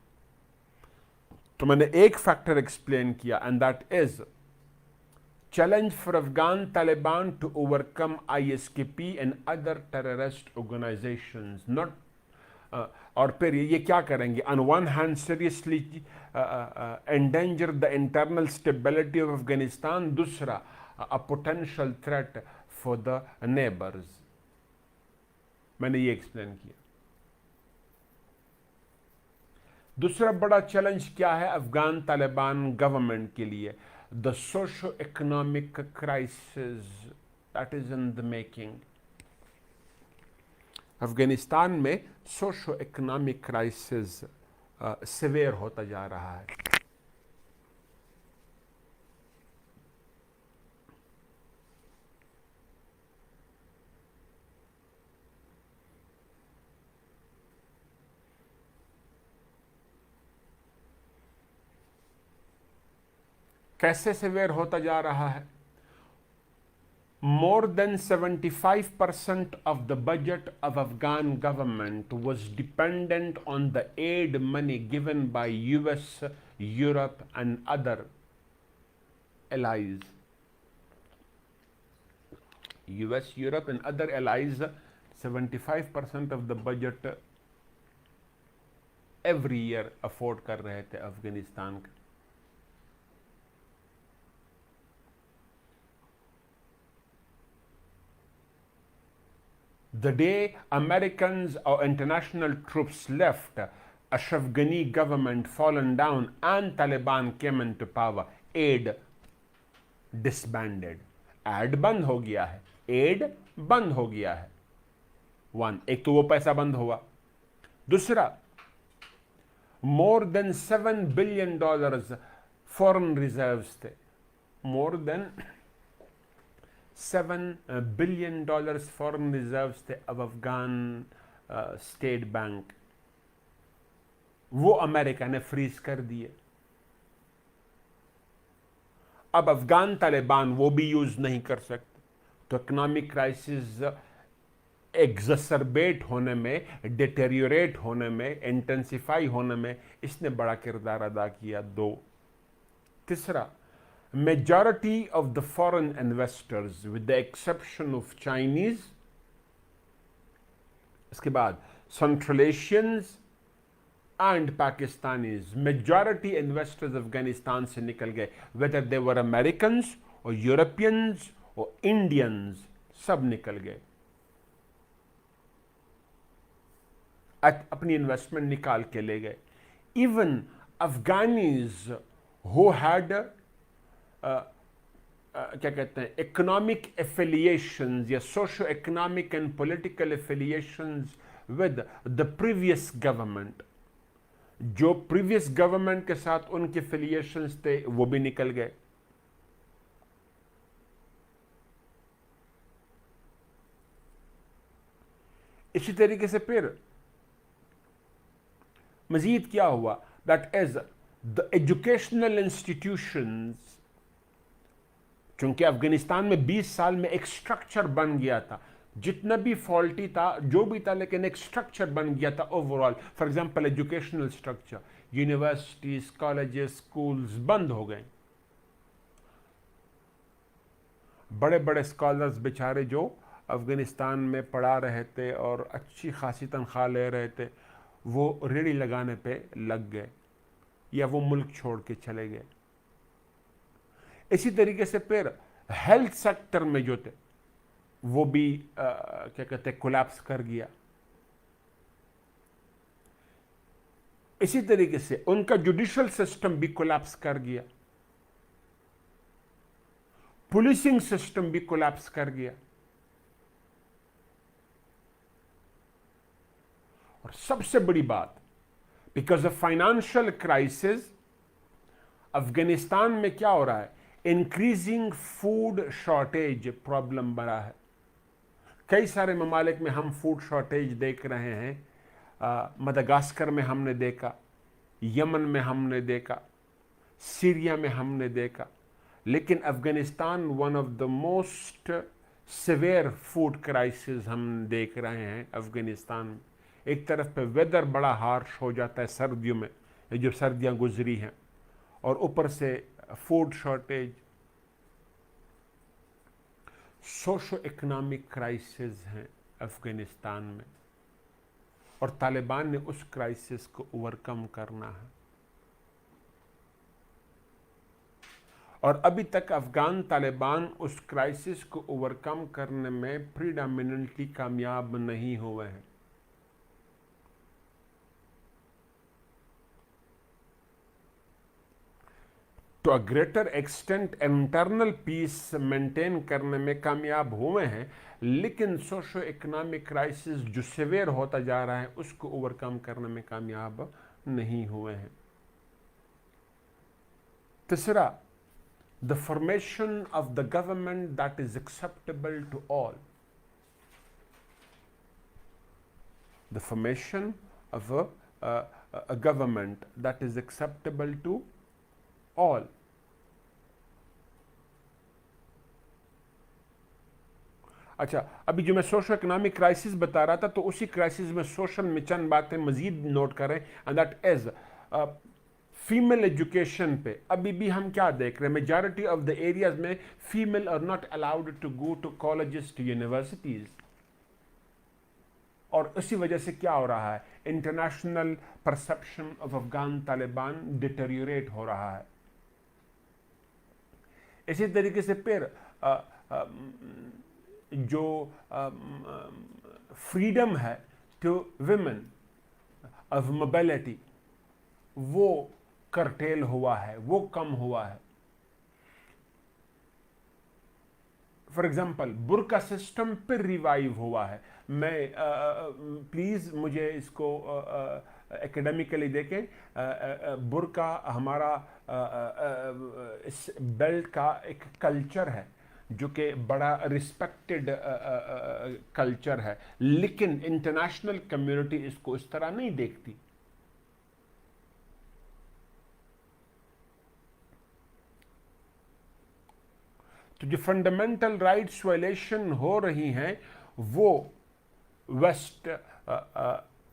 Speaker 2: तो मैंने एक फैक्टर एक्सप्लेन किया, and that is challenge for Afghan Taliban to overcome ISKP and other terrorist organisations. Not और फिर ये क्या करेंगे? On one hand seriously endanger the internal stability of Afghanistan, दूसरा a potential threat for the neighbors. मैंने ये एक्सप्लेन किया। दूसरा बड़ा चैलेंज क्या है अफगान तालिबान गवर्नमेंट के लिए? The socio economic crisis that is in the making. Afghanistan में सोशो इकोनॉमिक क्राइसिस सिवियर होता जा रहा है। कैसे सिवियर होता जा रहा है? More than 75% of the budget of Afghan government was dependent on the aid money given by US, Europe and other allies. US, Europe and other allies, 75% of the budget every year afford कर रहे थे अफगानिस्तान का। The day Americans or international troops left, Ashraf Ghani government fallen down and Taliban came into power, aid disbanded. Aid बंद हो गया है, aid बंद हो गया है। वन, एक तो वो पैसा बंद हुआ। दूसरा, more than $7 billion foreign reserves थे। more than $7 billion foreign reserves थे अब अफगान स्टेट बैंक, वो अमेरिका ने फ्रीज कर दिए। अब अफगान तालिबान वो भी यूज नहीं कर सकते। तो इकोनॉमिक क्राइसिस एग्जसरबेट होने में, डिटेरियोरेट होने में, इंटेंसिफाई होने में इसने बड़ा किरदार अदा किया। दो, तीसरा, majority of the foreign investors with the exception of Chinese, इसके बाद Central Asians and Pakistanis, majority investors Afghanistan से निकल गए, whether they were Americans or Europeans or Indians, सब निकल गए, अपनी इन्वेस्टमेंट निकाल के ले गए। Even Afghanis who had क्या कहते हैं इकोनॉमिक एफिलिएशंस या socio economic and political affiliations with the previous government, जो प्रीवियस गवर्नमेंट के साथ उनके एफिलिएशंस थे वो भी निकल गए। इसी तरीके से फिर मजीद क्या हुआ, that is the educational institutions, क्योंकि अफगानिस्तान में 20 साल में एक स्ट्रक्चर बन गया था, जितना भी फॉल्टी था जो भी था, लेकिन एक स्ट्रक्चर बन गया था overall. For example educational structure, universities, colleges, schools बंद हो गए। बड़े बड़े स्कॉलर्स बेचारे जो अफगानिस्तान में पढ़ा रहे थे और अच्छी खासी तनख्वाह ले रहे थे, वो रेडी लगाने पे लग गए या वो मुल्क छोड़ के चले गए। इसी तरीके से फिर हेल्थ सेक्टर में जो थे वो भी क्या कहते हैं कोलैप्स कर गया। इसी तरीके से उनका जुडिशियल सिस्टम भी कोलैप्स कर गया, पुलिसिंग सिस्टम भी कोलैप्स कर गया। और सबसे बड़ी बात, because of financial crisis Afghanistan में क्या हो रहा है, इंक्रीजिंग फूड शॉर्टेज प्रॉब्लम बड़ा है। कई सारे ममालिक में हम फूड शॉर्टेज देख रहे हैं। मदागास्कर में हमने देखा, यमन में हमने देखा, सीरिया में हमने देखा, लेकिन Afghanistan one of the most severe food crisis हम देख रहे हैं अफगानिस्तान में। एक तरफ पे वेदर बड़ा हार्श हो जाता है सर्दियों में, ये जो सर्दियां गुजरी हैं, और ऊपर से food shortage, socio economic crisis हैं अफगानिस्तान में, और तालिबान ने उस क्राइसिस को ओवरकम करना है। और अभी तक अफगान तालिबान उस क्राइसिस को ओवरकम करने में प्रीडोमिनेंटली कामयाब नहीं हुए हैं। To a greater extent internal peace maintain करने में कामयाब हुए हैं, लेकिन सोशो इकोनॉमिक क्राइसिस जो सिवियर होता जा रहा है उसको ओवरकम करने में कामयाब नहीं हुए हैं। तीसरा, the formation of the government that is acceptable to all. The formation of a government that is acceptable to all. अच्छा, अभी जो मैं सोशल इकोनॉमिक क्राइसिस बता रहा था, तो उसी क्राइसिस में सोशल में चंद बातें मजीद नोट करें, and that is female education पे अभी भी हम क्या देख रहे हैं, मेजॉरिटी ऑफ द एरियाज में female are not allowed to go to colleges, to universities. और इसी वजह से क्या हो रहा है, international perception of Afghan Taliban deteriorate हो रहा है। इसी तरीके से फिर जो फ्रीडम है टू विमेन ऑफ मोबिलिटी, वो करटेल हुआ है, वो कम हुआ है। फॉर एग्जाम्पल, बुर्का सिस्टम फिर रिवाइव हुआ है। मैं प्लीज मुझे इसको एकेडमिकली देखें। बुर्का हमारा इस बेल्ट का एक कल्चर है जो कि बड़ा रिस्पेक्टेड कल्चर है, लेकिन इंटरनेशनल कम्युनिटी इसको इस तरह नहीं देखती। तो जो फंडामेंटल राइट्स वायलेशन हो रही हैं वो वेस्ट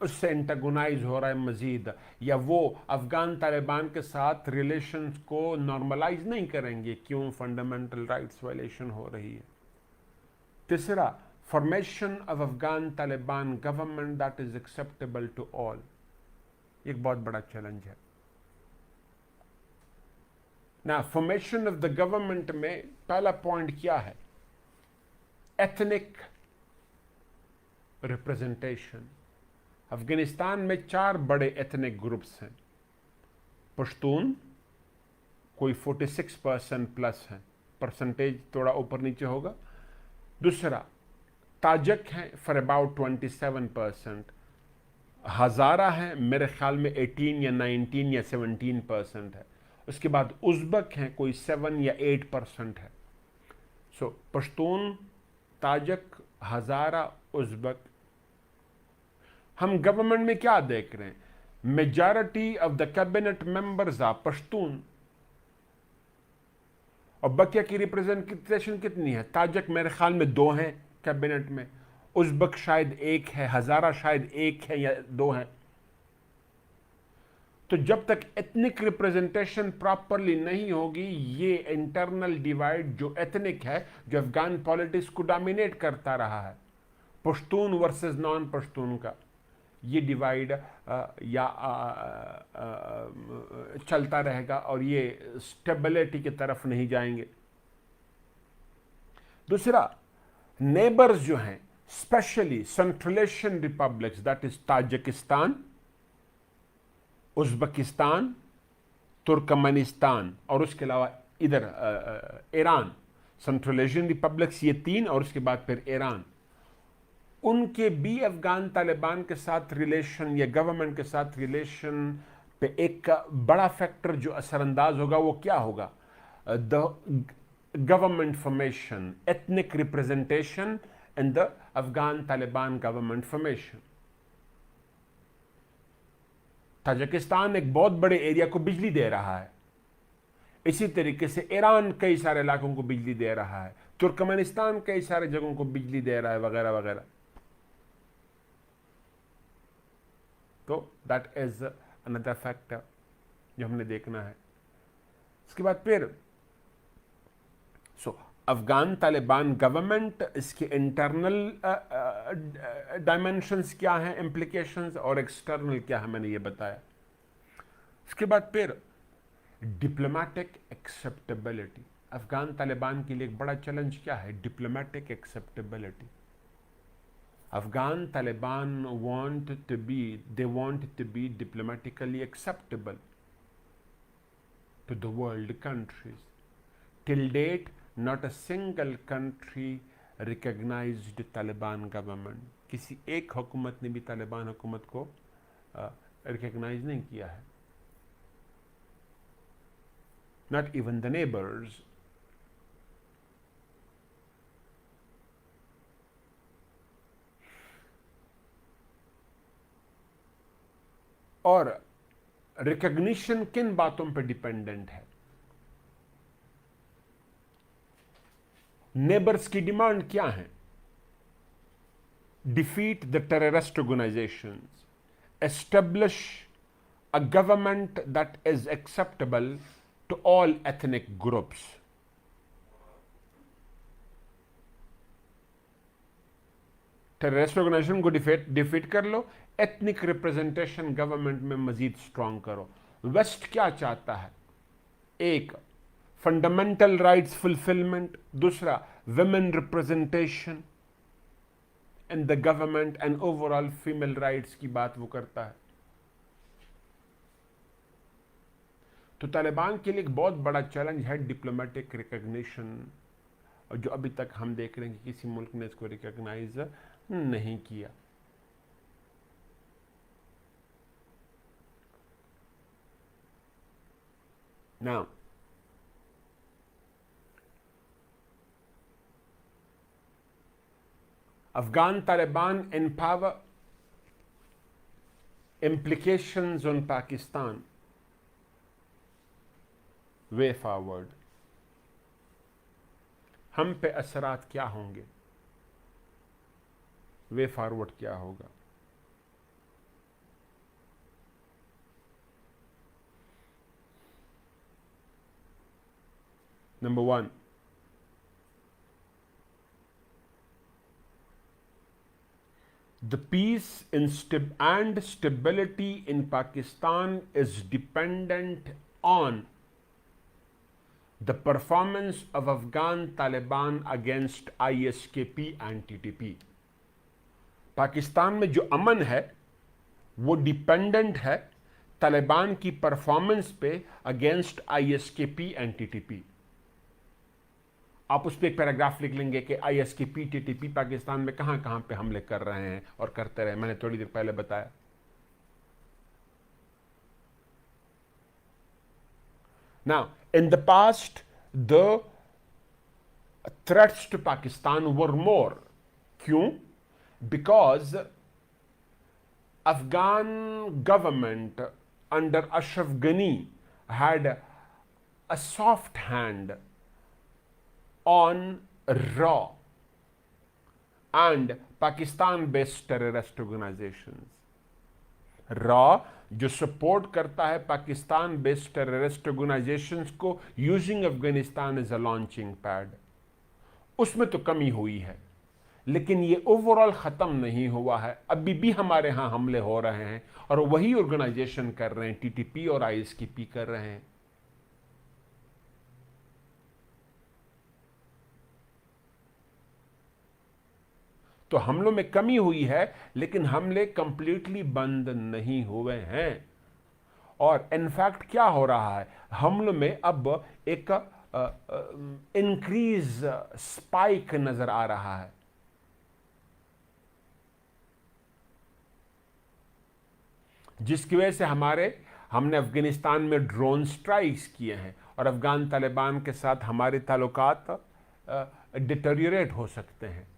Speaker 2: उससे एंटागोनाइज हो रहा है मजीद, या वो अफगान तालिबान के साथ रिलेशंस को नॉर्मलाइज नहीं करेंगे। क्यों? फंडामेंटल राइट्स वायलेशन हो रही है। तीसरा, formation of Afghan Taliban government that is acceptable to all, एक बहुत बड़ा चैलेंज है ना। फॉर्मेशन ऑफ द गवर्नमेंट में पहला पॉइंट क्या है? Ethnic representation. अफगानिस्तान में 4 बड़े एथनिक ग्रुप्स हैं। पश्तून कोई 46% प्लस हैं, परसेंटेज थोड़ा ऊपर नीचे होगा। दूसरा, ताजक हैं फॉर अबाउट 27%। हज़ारा हैं, मेरे ख्याल में 18 या 19 या 17% है। उसके बाद उज़्बक हैं, कोई 7 या 8% है। सो पश्तून, ताजक, हज़ारा, उज़्बक। हम गवर्नमेंट में क्या देख रहे हैं? Majority of the cabinet members are Pashtun, और बकिया की रिप्रेजेंटेशन कितनी है? ताजक मेरे ख्याल में 2 हैं कैबिनेट में, उज़्बक शायद 1 है, हज़ारा शायद 1 है या 2 है। तो जब तक एथनिक रिप्रेजेंटेशन प्रॉपरली नहीं होगी, ये इंटरनल डिवाइड जो एथनिक है, जो अफगान पॉलिटिक्स को डोमिनेट करता रहा है, पश्तून वर्सेस नॉन पश्तून का, ये डिवाइड चलता रहेगा और ये स्टेबिलिटी की तरफ नहीं जाएंगे। दूसरा, नेबर्स जो हैं, specially central Asian republics, that is Tajikistan, Uzbekistan, Turkmenistan, और उसके अलावा इधर ईरान, सेंट्रल एशियन रिपब्लिक्स, ये 3, और उसके बाद फिर ईरान। उनके भी अफगान तालिबान के साथ रिलेशन या गवर्नमेंट के साथ रिलेशन पे एक बड़ा फैक्टर जो असरअंदाज होगा वो क्या होगा? The government formation, ethnic representation in the Afghan Taliban government formation. Tajikistan एक बहुत बड़े एरिया को बिजली दे रहा है, इसी तरीके से ईरान कई सारे इलाकों को बिजली दे रहा है, तुर्कमेनिस्तान कई सारे जगहों को बिजली दे रहा है, वगैरह वगैरह। तो दैट इज अनदर फैक्टर जो हमने देखना है। इसके बाद फिर अफगान तालिबान गवर्नमेंट, इसके इंटरनल डायमेंशंस क्या हैं, इम्प्लीकेशंस, और एक्सटर्नल क्या है, मैंने ये बताया। इसके बाद फिर डिप्लोमेटिक एक्सेप्टेबिलिटी। अफगान तालिबान के लिए एक बड़ा चैलेंज क्या है? Diplomatic acceptability. Afghan Taliban they want to be diplomatically acceptable to the world countries. Till date, not a single country recognized Taliban government. किसी एक हुकूमत ने भी तालिबान हुकूमत को रिकग्नाइज नहीं किया है। Not even the neighbors. और रिकग्निशन किन बातों पर डिपेंडेंट है? नेबर्स की डिमांड क्या है? Defeat the terrorist organisations, establish a government that is acceptable to all ethnic groups. Terrorist organisation को डिफीट कर लो, एथनिक रिप्रेजेंटेशन गवर्नमेंट में मजीद स्ट्रांग करो। वेस्ट क्या चाहता है? एक, फंडामेंटल राइट्स फुलफिलमेंट, दूसरा women representation in the government and overall female rights की बात वो करता है। तो तालिबान के लिए एक बहुत बड़ा चैलेंज है डिप्लोमेटिक रिकग्निशन, जो अभी तक हम देख रहे हैं कि किसी मुल्क ने इसको रिकग्नाइज नहीं किया। Now, Afghan Taliban in power, implications on Pakistan, way forward. हम पे असरात क्या होंगे? वे फॉरवर्ड क्या होगा? Number one, the peace and stability in Pakistan is dependent on the performance of Afghan Taliban against ISKP and TTP. Pakistan में जो अमन है वो डिपेंडेंट है तालिबान की परफॉर्मेंस पे अगेंस्ट ISKP एंड TTP। आप उस पर एक पैराग्राफ लिख लेंगे कि ISKP TTP पाकिस्तान में कहां कहां पे हमले कर रहे हैं और करते रहे। मैंने थोड़ी देर पहले बताया। Now, in the past, the threats to Pakistan were more. क्यों? Because Afghan government under Ashraf Ghani had a soft hand on RAW and Pakistan-based terrorist organizations. RAW जो सपोर्ट करता है पाकिस्तान बेस्ड टेररिस्ट ऑर्गेनाइजेशंस को using Afghanistan as a launching pad, उसमें तो कमी हुई है, लेकिन ये ओवरऑल खत्म नहीं हुआ है। अभी भी हमारे यहां हमले हो रहे हैं और वही ऑर्गेनाइजेशन कर रहे हैं, TTP और ISKP कर रहे हैं। तो हमलों में कमी हुई है, लेकिन हमले कंप्लीटली बंद नहीं हुए हैं। और इनफैक्ट क्या हो रहा है, हमलों में अब एक इंक्रीज स्पाइक नजर आ रहा है। जिसकी वजह से हमने अफगानिस्तान में ड्रोन स्ट्राइक्स किए हैं और अफगान तालिबान के साथ हमारे ताल्लुकात डिटेरियोरेट हो सकते हैं।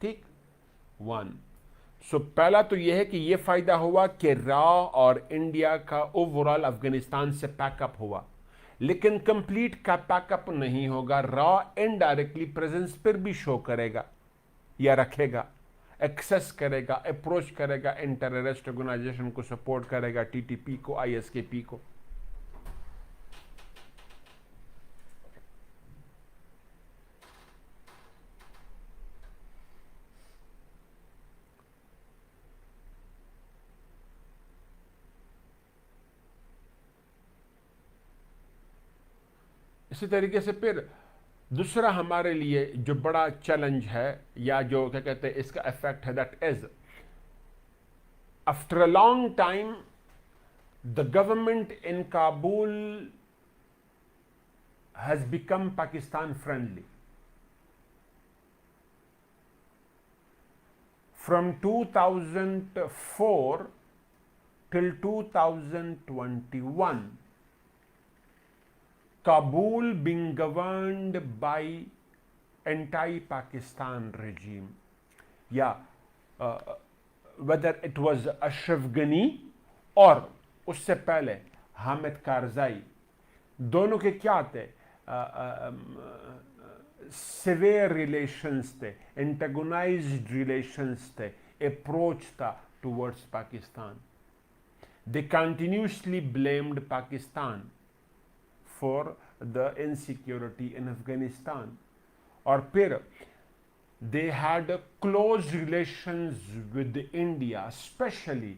Speaker 2: ठीक, पहला तो यह है कि यह फायदा हुआ कि रॉ और इंडिया का ओवरऑल अफगानिस्तान से पैकअप हुआ, लेकिन कंप्लीट का पैकअप नहीं होगा। रॉ इनडायरेक्टली प्रेजेंस पर भी शो करेगा या रखेगा, एक्सेस करेगा, अप्रोच करेगा, इन टेररिस्ट ऑर्गेनाइजेशन को सपोर्ट करेगा, TTP को, ISKP को। इसी तरीके से फिर दूसरा हमारे लिए जो बड़ा चैलेंज है या जो क्या कहते हैं इसका इफेक्ट है, that is after a long time the government in Kabul has become Pakistan friendly. From 2004 till 2021, Kabul being governed by anti-Pakistan regime. Whether it was Ashraf Ghani और उससे पहले हामिद कारजाई, दोनों के क्या थे? सिवियर रिलेशंस थे, एंटेगोनाइज्ड रिलेशंस थे, अप्रोच था towards Pakistan. They continuously blamed Pakistan for the insecurity in Afghanistan. और फिर they had close relations with India, specially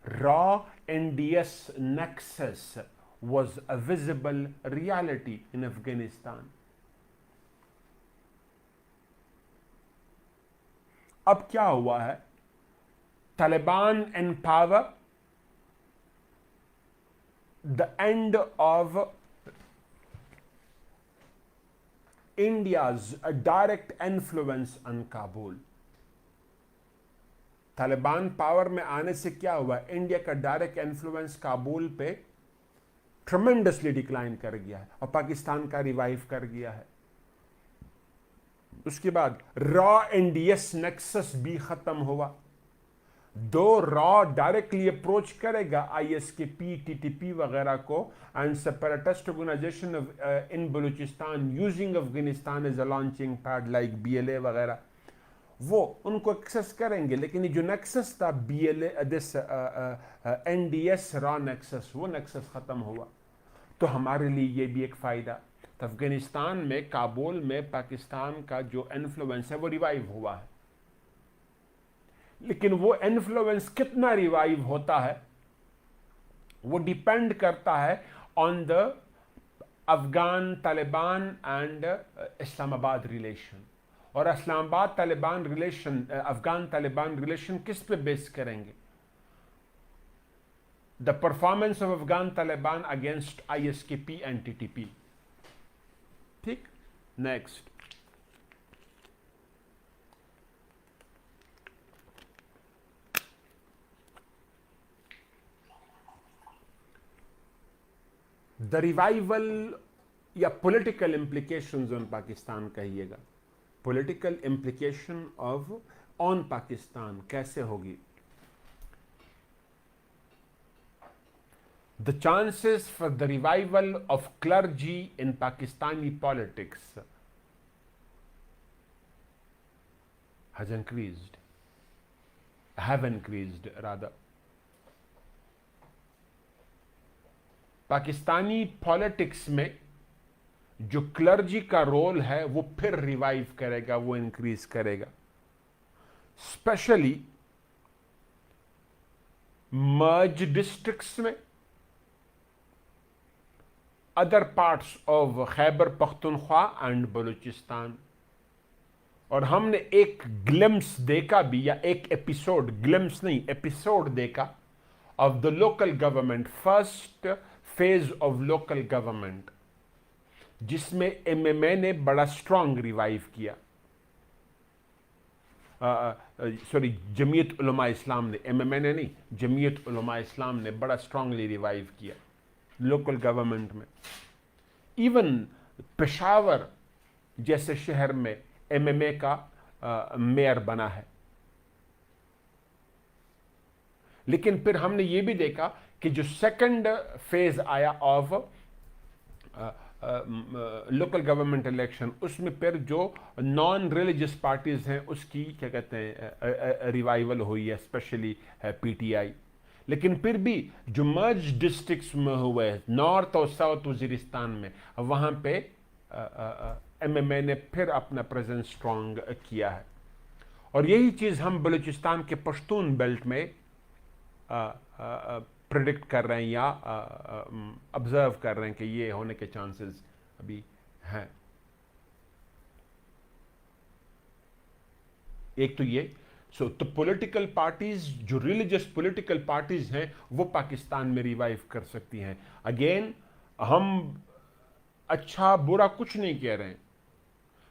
Speaker 2: raw NDS nexus was a visible reality in Afghanistan. अब क्या हुआ है? Taliban in power, the end of India's direct influence on Kabul. Taliban power में आने से क्या हुआ? इंडिया का डायरेक्ट इन्फ्लुएंस काबुल पे ट्रमेंडसली डिक्लाइन कर गया है और पाकिस्तान का रिवाइव कर गया है. उसके बाद रॉ एनडीएस नेक्सस भी खत्म हुआ. दो रॉ डायरेक्टली अप्रोच करेगा आईएसकेपी, टीटीपी वगैरह को, and separatist organisation in Balochistan using Afghanistan as a launching pad like BLA वगैरह, वो उनको एक्सेस करेंगे. लेकिन ये जो नेक्सस था BLA this NDS raw nexus, वो नेक्सस खत्म हुआ. तो हमारे लिए ये भी एक फायदा. तो अफगानिस्तान में, काबुल में पाकिस्तान का जो इन्फ्लुएंस है वो रिवाइव हुआ है. लेकिन वो इन्फ्लुएंस कितना रिवाइव होता है वो डिपेंड करता है on the Afghan Taliban and Islamabad relation. और इस्लामाबाद तालिबान रिलेशन, अफगान तालिबान रिलेशन किस पे बेस करेंगे? The performance of Afghan Taliban against ISKP and TTP. ठीक, नेक्स्ट. द रिवाइवल या पॉलिटिकल इंप्लीकेशंस ऑन पाकिस्तान कहिएगा. Political implication of on Pakistan कैसे होगी? The chances for the revival of clergy in Pakistani politics have increased rather. Pakistani politics में जो clergy का role है वो फिर रिवाइव करेगा, वो इंक्रीज करेगा. स्पेशली मर्ज डिस्ट्रिक्ट्स में, other parts of Khyber Pakhtunkhwa and Balochistan. और हमने एक ग्लिम्स देखा भी, या एक एपिसोड, ग्लिम्स नहीं एपिसोड देखा, of the local government, first phase of local government, जिसमें एमएमए ने बड़ा स्ट्रांग रिवाइव किया. सॉरी, जमीयत उलमा इस्लाम ने, एमएमए ने नहीं, जमीयत उलमा इस्लाम ने बड़ा स्ट्रांगली रिवाइव किया लोकल गवर्नमेंट में. इवन पेशावर जैसे शहर में एमएमए का मेयर बना है. लेकिन फिर हमने ये भी देखा कि जो सेकंड फेज आया ऑफ लोकल गवर्नमेंट इलेक्शन, उसमें फिर जो नॉन रिलीजियस पार्टीज हैं उसकी क्या कहते हैं रिवाइवल हुई है, स्पेशली पीटीआई. लेकिन फिर भी जो मर्ज डिस्ट्रिक्ट्स में हुए, नॉर्थ और साउथ वजीरिस्तान में, वहां पे एमएमए ने फिर अपना प्रेजेंस स्ट्रांग किया है. और यही चीज हम बलूचिस्तान के पश्तून बेल्ट में प्रिडिक्ट कर रहे हैं या ऑब्जर्व कर रहे हैं कि ये होने के चांसेस अभी हैं। एक तो ये तो पॉलिटिकल पार्टीज, जो रिलीजियस पॉलिटिकल पार्टीज हैं, वो पाकिस्तान में रिवाइव कर सकती हैं। अगेन, हम अच्छा बुरा कुछ नहीं कह रहे हैं।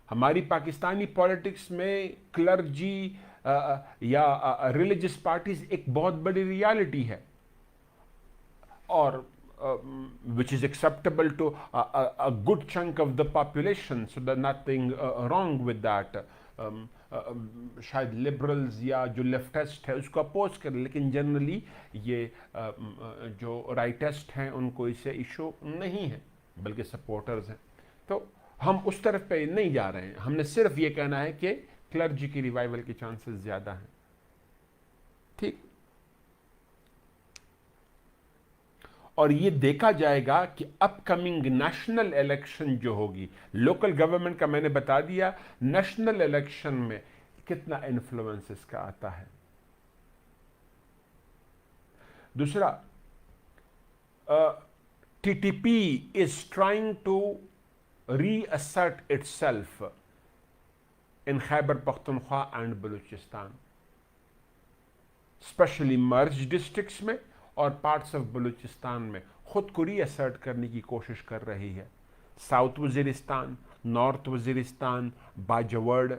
Speaker 2: हमारी पाकिस्तानी पॉलिटिक्स में क्लर्जी या रिलीजियस पार्टीज एक बहुत बड़ी रियलिटी है, और which is acceptable to a good chunk of the population, so there's nothing wrong with that. शायद लिबरल्स या जो लेफ्टिस्ट है उसको अपोज करें, लेकिन जनरली ये जो राइटिस्ट हैं उनको इससे इशू नहीं है, बल्कि सपोर्टर्स हैं। तो हम उस तरफ पे नहीं जा रहे हैं। हमने सिर्फ ये कहना है कि क्लर्जी की रिवाइवल के चांसेस ज़्यादा हैं। ठीक, और ये देखा जाएगा कि अपकमिंग नेशनल इलेक्शन जो होगी, लोकल गवर्नमेंट का मैंने बता दिया, नेशनल इलेक्शन में कितना इन्फ्लुएंस इसका आता है। दूसरा, TTP is trying to reassert itself in Khyber Pakhtunkhwa and Balochistan, specially merge districts में और पार्ट्स ऑफ बलूचिस्तान में खुद को रीअसर्ट करने की कोशिश कर रही है। साउथ वजीरिस्तान, नॉर्थ वजीरिस्तान, बाजवड़,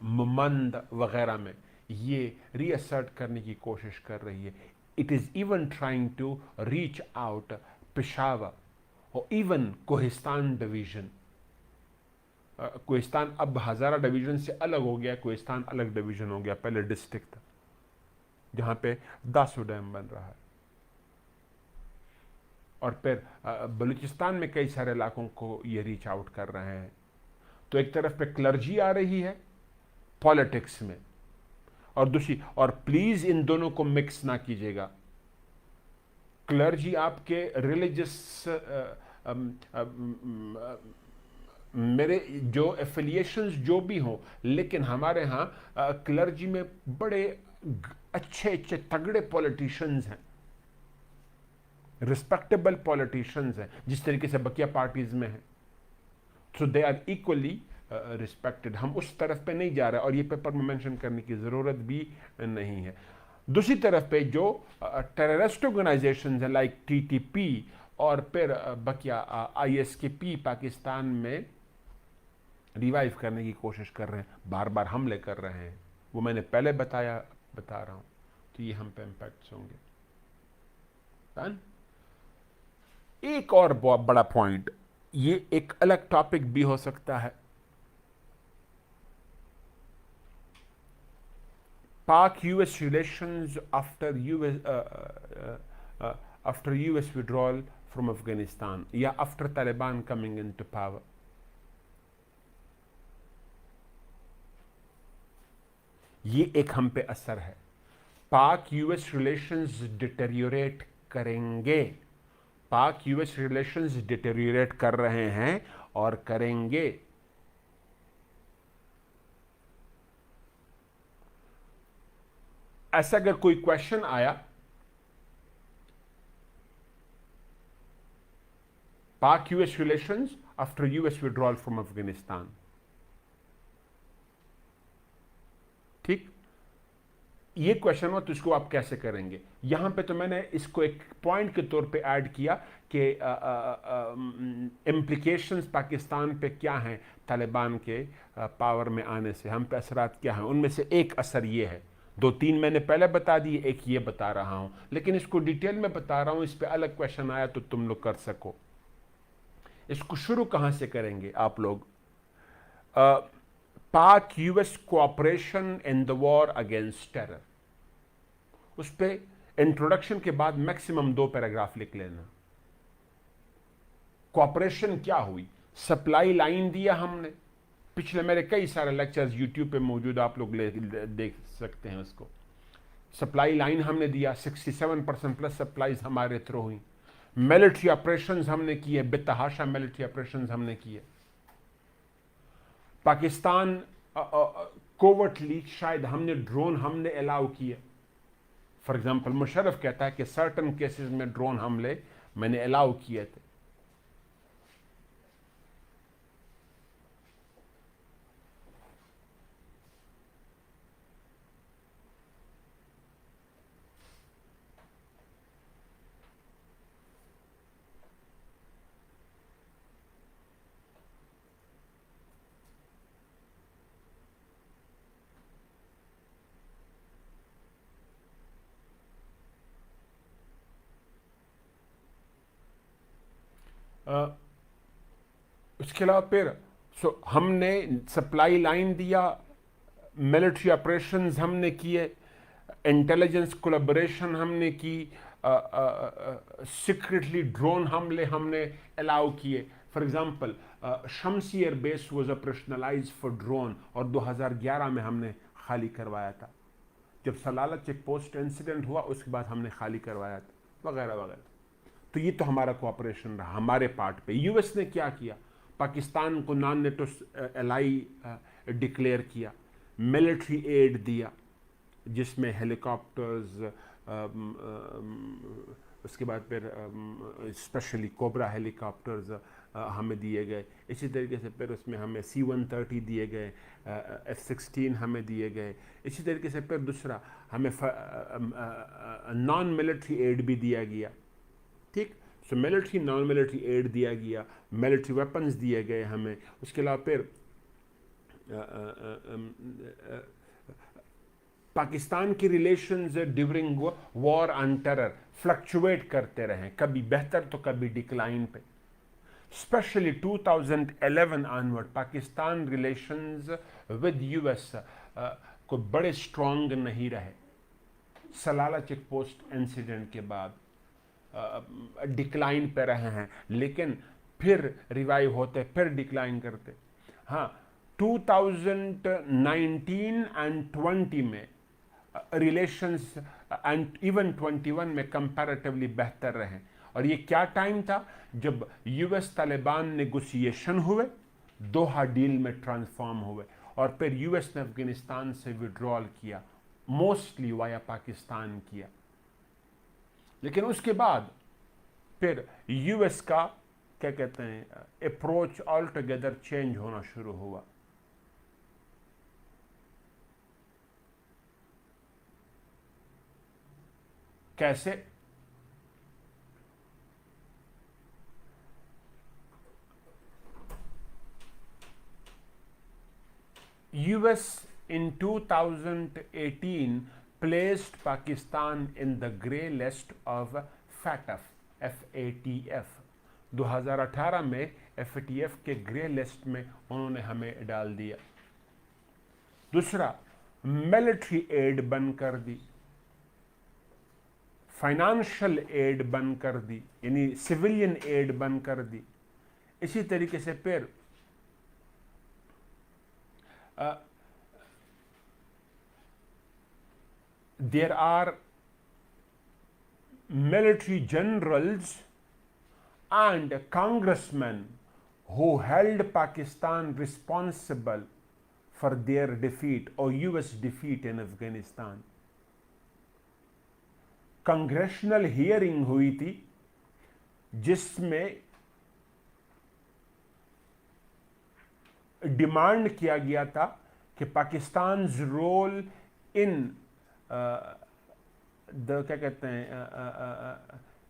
Speaker 2: मुमंद वगैरह में ये रीअसर्ट करने की कोशिश कर रही है। It is even trying to reach out Peshawar और इवन कोहिस्तान डिवीज़न। कोहिस्तान अब हज़ारा डिवीज़न से अलग हो गया, कोहिस्तान अलग डिवीज़न हो गया, पहले डिस्ट्रिक्ट था, जहाँ पे दासू डैम बन रहा है। और फिर बलूचिस्तान में कई सारे इलाकों को ये रीच आउट कर रहे हैं। तो एक तरफ पे क्लर्जी आ रही है पॉलिटिक्स में, और दूसरी, और प्लीज इन दोनों को मिक्स ना कीजिएगा। क्लर्जी आपके रिलीजियस मेरे जो एफिलिएशंस जो भी हों, लेकिन हमारे यहाँ क्लर्जी में बड़े अच्छे अच्छे तगड़े पॉलिटिशियंस हैं, रिस्पेक्टेबल पॉलिटिशियंस हैं, जिस तरीके से बकिया पार्टीज में हैं। सो दे आर इक्वली रिस्पेक्टेड। हम उस तरफ पे नहीं जा रहे, और ये पेपर में मेंशन करने की ज़रूरत भी नहीं है। दूसरी तरफ पे जो टेररिस्ट ऑर्गेनाइजेशंस हैं लाइक टीटीपी और फिर बकिया आईएसकेपी पाकिस्तान में रिवाइव करने की कोशिश कर रहे हैं, बार बार हमले कर रहे हैं। वो मैंने पहले बता रहा हूं, तो ये हम पे इम्पैक्ट्स होंगे। एक और बहुत बड़ा पॉइंट, ये एक अलग टॉपिक भी हो सकता है। Pak US relations after US withdrawal from Afghanistan या after Taliban coming into power. ये एक हम पे असर है। पाक यूएस रिलेशंस डिटेरियोरेट करेंगे। पाक यूएस रिलेशंस डिटेरियोरेट कर रहे हैं और करेंगे। ऐसा अगर कोई क्वेश्चन आया, पाक US relations after US withdrawal from Afghanistan, ठीक, ये क्वेश्चन हो तो इसको आप कैसे करेंगे? यहां पे तो मैंने इसको एक पॉइंट के तौर पे ऐड किया कि इम्प्लीकेशंस पाकिस्तान पे क्या हैं तालिबान के पावर में आने से, हम पे असरात क्या हैं। उनमें से एक असर ये है, 2-3 मैंने पहले बता दिए, एक ये बता रहा हूं, लेकिन इसको डिटेल में बता रहा हूं, इस पे अलग क्वेश्चन आया तो तुम लोग कर सको। इसको शुरू कहां से करेंगे आप लोग? पाक US cooperation in the war against terror, उस पे इंट्रोडक्शन के बाद मैक्सिमम 2 पैराग्राफ लिख लेना। कोऑपरेशन क्या हुई? सप्लाई लाइन दिया हमने, पिछले मेरे कई सारे लेक्चर्स यूट्यूब पे मौजूद, आप लोग देख सकते हैं उसको। सप्लाई लाइन हमने दिया, 67% प्लस सप्लाईज हमारे थ्रू हुई। मिलिट्री ऑपरेशंस हमने किए, बेतहाशा मिलिट्री ऑपरेशंस हमने किए। पाकिस्तान कोवर्टली शायद हमने ड्रोन हमने अलाउ किए, फॉर एग्जांपल मुशर्रफ कहता है कि सर्टन केसेस में ड्रोन हमले मैंने अलाउ किए थे। उसके अलावा फिर हमने सप्लाई लाइन दिया, मिलिट्री ऑपरेशंस हमने किए, इंटेलिजेंस कोलैबोरेशन हमने की, सीक्रेटली ड्रोन हमले हमने अलाउ किए। For example Shamsi air base was operationalise for drone और 2011 में हमने खाली करवाया था। जब सलाला चेक पोस्ट इंसिडेंट हुआ उसके बाद हमने खाली करवाया था, वगैरह वगैरह। तो ये तो हमारा कोऑपरेशन रहा हमारे पार्ट पे। यूएस ने क्या किया, पाकिस्तान को नॉन नेटो एलाई डिक्लेयर किया, मिलिट्री एड दिया जिसमें हेलीकॉप्टर्स, उसके बाद फिर स्पेशली कोबरा हेलीकॉप्टर्स हमें दिए गए। इसी तरीके से फिर उसमें हमें C-130 दिए गए, F-16 हमें दिए गए। इसी तरीके से फिर दूसरा हमें नॉन मिलिट्री एड भी दिया गया। ठीक, सो मिलिट्री नॉन मिलिट्री एड दिया गया, मिलिट्री वेपन्स दिए गए हमें। उसके अलावा फिर पाकिस्तान की relations during war on terror fluctuate करते रहे, कभी बेहतर तो कभी डिक्लाइन पे। Specially 2011 onward Pakistan relations with US को बड़े स्ट्रॉन्ग नहीं रहे। सलाला चेक पोस्ट इंसिडेंट के बाद डिक्लाइन पे रहे हैं, लेकिन फिर रिवाइव होते, फिर डिक्लाइन करते। हाँ, 2019 एंड 20 में रिलेशंस एंड इवन 21 में कंपैरेटिवली बेहतर रहे। और ये क्या टाइम था, जब यूएस तालिबान नेगोशिएशन हुए, दोहा डील में ट्रांसफॉर्म हुए, और फिर यूएस ने अफगानिस्तान से विड्रॉल किया, मोस्टली वाया पाकिस्तान किया। लेकिन उसके बाद फिर यूएस का क्या कहते हैं अप्रोच ऑल टुगेदर चेंज होना शुरू हुआ। कैसे? US in 2018 placed Pakistan in the grey list of FATF, FATF। 2018 में FATF के ग्रे लिस्ट में उन्होंने हमें डाल दिया। दूसरा, मिलिट्री एड बंद कर दी, फाइनेंशियल एड बंद कर दी, यानी सिविलियन एड बंद कर दी। इसी तरीके से फिर there are military generals and congressmen who held Pakistan responsible for their defeat or US defeat in Afghanistan. Congressional hearing हुई थी जिसमें डिमांड किया गया था कि पाकिस्तान रोल इन द क्या कहते हैं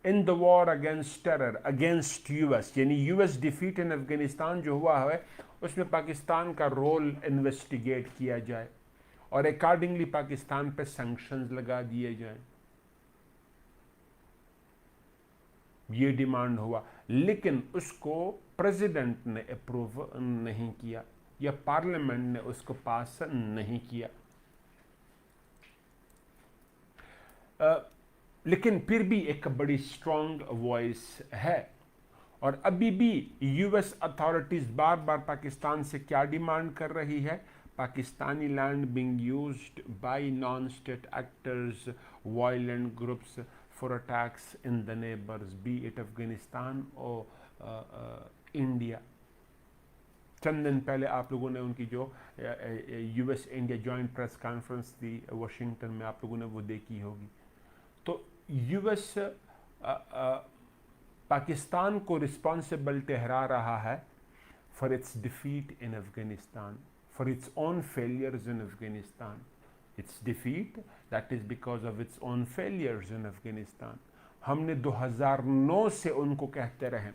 Speaker 2: इन the war against terror against US, यानी यूएस डिफीट इन अफगानिस्तान जो हुआ है उसमें पाकिस्तान का रोल इन्वेस्टिगेट किया जाए और अकॉर्डिंगली पाकिस्तान पे सैंक्शंस लगा दिए जाएं। ये डिमांड हुआ, लेकिन उसको प्रेसिडेंट ने अप्रूव नहीं किया या पार्लियामेंट ने उसको पास नहीं किया। लेकिन फिर भी एक बड़ी स्ट्रॉन्ग वॉइस है और अभी भी यूएस अथॉरिटीज बार बार पाकिस्तान से क्या डिमांड कर रही है, Pakistani land being used by non state actors, violent groups for attacks in the neighbors, be it Afghanistan or India। चंद दिन पहले आप लोगों ने उनकी जो US India joint press conference थी वाशिंगटन में, आप लोगों ने वो देखी होगी। यूएस पाकिस्तान को रिस्पॉन्सिबल ठहरा रहा है for its defeat in Afghanistan, for its own failures in Afghanistan. Its defeat, that is because of its own failures in Afghanistan. हमने 2009 से उनको कहते रहे.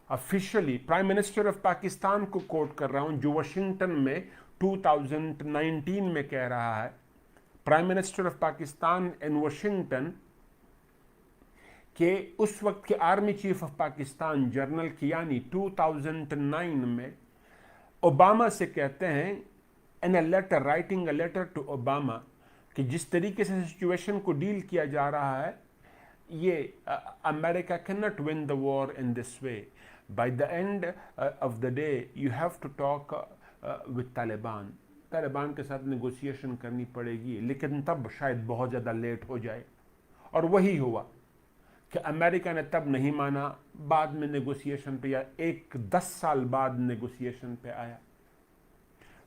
Speaker 2: Officially prime minister of Pakistan को कोट कर रहा हूं, जो वाशिंगटन में 2019 में कह रहा है. Prime minister of Pakistan in Washington कि उस वक्त के army chief of Pakistan general Kayani 2009 में ओबामा से कहते हैं in a letter, writing a letter to Obama, कि जिस तरीके से सिचुएशन को डील किया जा रहा है, ये America can not win the war in this way. By the end of the day you have to talk with Taliban. Taliban के साथ नेगोशिएशन करनी पड़ेगी, लेकिन तब शायद बहुत ज़्यादा लेट हो जाए. और वही हुआ कि अमेरिका ने तब नहीं माना, बाद में नेगोशिएशन पे या 10 साल बाद नेगोशिएशन पे आया.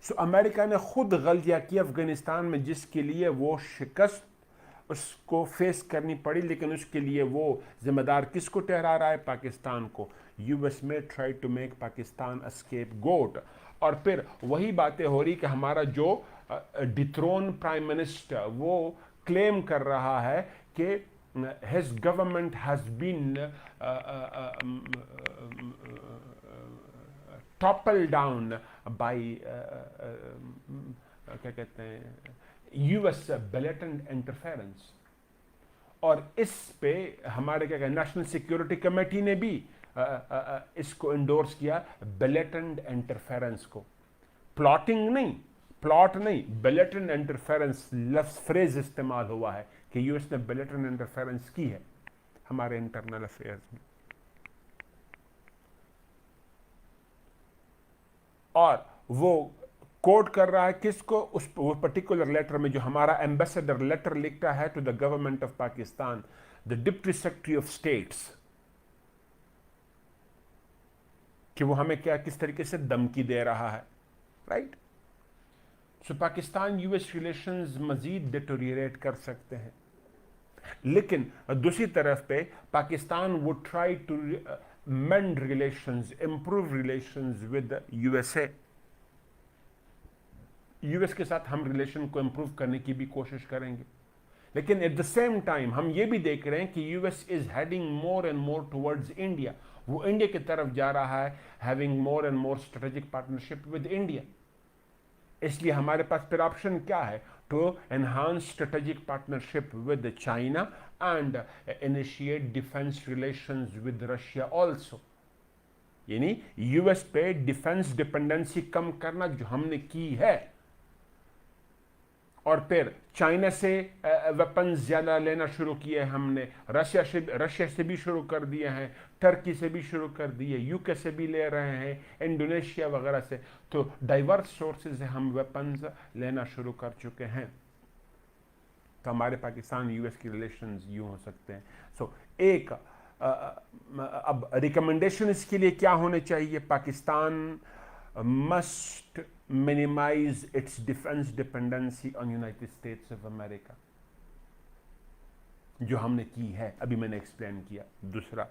Speaker 2: सो अमेरिका ने खुद गलतियां की अफगानिस्तान में, जिसके लिए वो शिकस्त उसको फेस करनी पड़ी. लेकिन उसके लिए वो जिम्मेदार किसको ठहरा रहा है? पाकिस्तान को. यूएस में try to make Pakistan a scapegoat. और फिर वही बातें हो रही कि हमारा जो डिथ्रोन प्राइम मिनिस्टर वो क्लेम कर रहा है कि his government has been toppled down by क्या कहते हैं, US blatant interference. और इस पे हमारे क्या कहते हैं, नेशनल सिक्योरिटी कमेटी ने भी इसको इंडोर्स किया, blatant interference को. प्लॉटिंग नहीं, प्लॉट नहीं, blatant interference लफ्ज फ्रेज इस्तेमाल हुआ है कि यूएस ने blatant इंटरफेरेंस की है हमारे इंटरनल अफेयर्स में. और वो कोट कर रहा है किसको? उस वो पर्टिकुलर लेटर में जो हमारा एम्बेसडर लेटर लिखता है to the government of Pakistan, the deputy secretary of states, कि वो हमें क्या किस तरीके से धमकी दे रहा है. Right. So Pakistan US relations मजीद डिटोरिएट कर सकते हैं. लेकिन दूसरी तरफ पे Pakistan would try to mend relations, improve relations with USA. US के साथ हम रिलेशन को इंप्रूव करने की भी कोशिश करेंगे. लेकिन एट द सेम टाइम हम ये भी देख रहे हैं कि US is heading more and more towards India. वो इंडिया की तरफ जा रहा है, having more and more strategic partnership with India. इसलिए हमारे पास फिर ऑप्शन क्या है? To enhance strategic partnership with China and initiate defence relations with Russia also. यानी यूएस पे डिफेंस डिपेंडेंसी कम करना जो हमने की है, और फिर चाइना से वेपन्स ज़्यादा लेना शुरू किए हमने, रशिया से भी शुरू कर दिए हैं, टर्की से भी शुरू कर दिए, यूके से भी ले रहे हैं, इंडोनेशिया वगैरह से. तो डाइवर्स सोर्सेज से हम वेपन्स लेना शुरू कर चुके हैं. तो हमारे पाकिस्तान यूएस की रिलेशंस यूँ हो सकते हैं. सो एक अब रिकमेंडेशन इसके लिए क्या होने चाहिए? Pakistan must minimize its defense dependency on United States of America, जो हमने की है, अभी मैंने एक्सप्लेन किया. दूसरा,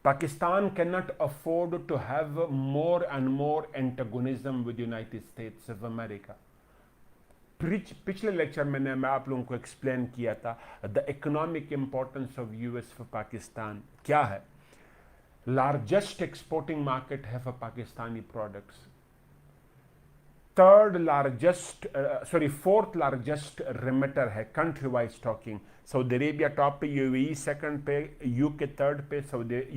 Speaker 2: Pakistan cannot afford to have more and more antagonism with United States of America. पिछले लेक्चर में मैं आप लोगों को एक्सप्लेन किया था the economic importance of US for Pakistan क्या है. Largest exporting market है for Pakistani products. Fourth largest remitter है country wise talking. Saudi Arabia top पे, यूएई सेकंड पे, यूके थर्ड पे,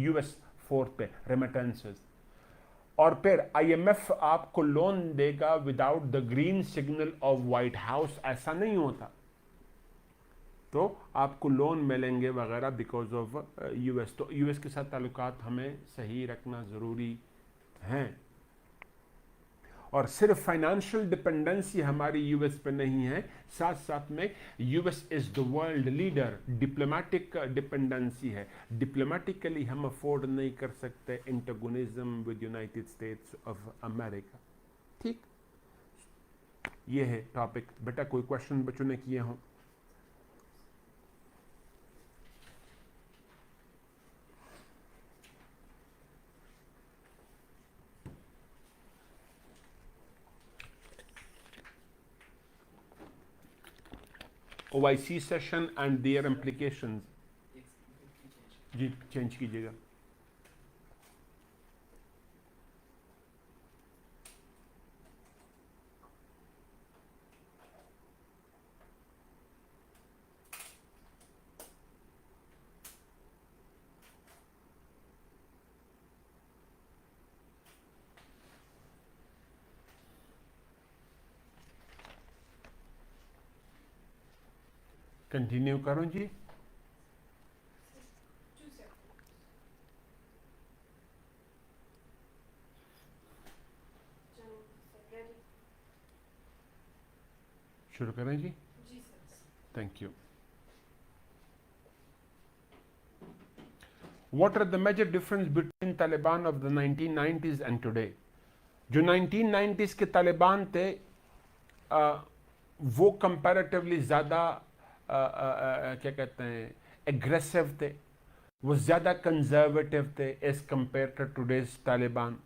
Speaker 2: यूएस फोर्थ पे रेमिटेंसेस. और फिर आईएमएफ आपको लोन देगा without the green signal of white house. ऐसा नहीं होता. तो आपको लोन मिलेंगे वगैरह बिकॉज ऑफ यूएस. तो यूएस के साथ ताल्लुकात हमें सही रखना ज़रूरी हैं. और सिर्फ फाइनेंशियल डिपेंडेंसी हमारी यूएस पे नहीं है, साथ साथ में US is the world leader. Diplomatic dependency है. डिप्लोमेटिकली हम अफोर्ड नहीं कर सकते antagonism with United States of America. ठीक, ये है टॉपिक. बेटा कोई क्वेश्चन बच्चों ने किए हों? OIC session and their implications. जी चेंज कीजिएगा। कंटिन्यू करूं जी? शुरू करें जी? Thank you. What are the major difference between Taliban of the 1990s and today? जो 1990s के तालिबान थे वो कंपैरेटिवली ज़्यादा क्या कहते हैं एग्रेसिव थे, वो ज़्यादा कंजर्वेटिव थे as compare to today's Taliban.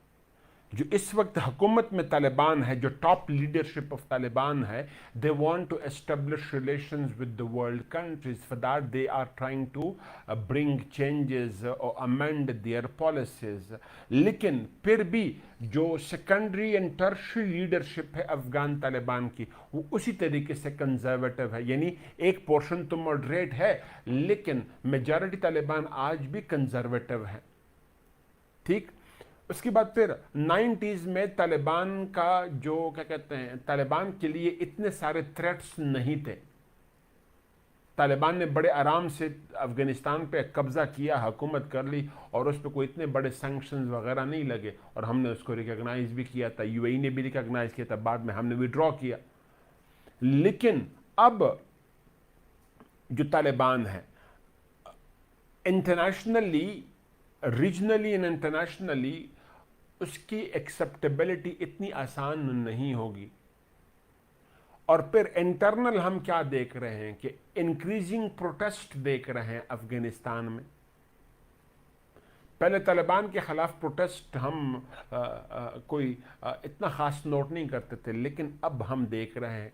Speaker 2: जो इस वक्त हुकूमत में तालिबान है, जो टॉप लीडरशिप ऑफ तालिबान है, they want to establish relations with the world countries. For that they are trying to bring changes और अमेंड देयर पॉलिसीज। लेकिन फिर भी जो सेकेंडरी एंड टर्शियरी लीडरशिप है अफगान तालिबान की, वो उसी तरीके से कंजर्वेटिव है। यानी एक पोर्शन तो मॉडरेट है, लेकिन मेजॉरिटी तालिबान आज भी कंजर्वेटिव है। ठीक। उसके बाद फिर 90s में तालिबान का जो क्या कहते हैं, तालिबान के लिए इतने सारे थ्रेट्स नहीं थे। तालिबान ने बड़े आराम से अफगानिस्तान पे कब्जा किया, हुकूमत कर ली, और उस पर कोई इतने बड़े सैंक्शंस वगैरह नहीं लगे, और हमने उसको रिकॉग्नाइज भी किया था, यूएई ने भी रिकॉग्नाइज किया था, बाद में हमने विड्रॉ किया। लेकिन अब जो तालिबान है इंटरनेशनली, रीजनली एंड इंटरनेशनली, उसकी एक्सेप्टेबिलिटी इतनी आसान नहीं होगी। और फिर इंटरनल हम क्या देख रहे हैं कि इंक्रीजिंग प्रोटेस्ट देख रहे हैं अफगानिस्तान में। पहले तालिबान के खिलाफ प्रोटेस्ट हम कोई इतना खास नोट नहीं करते थे, लेकिन अब हम देख रहे हैं।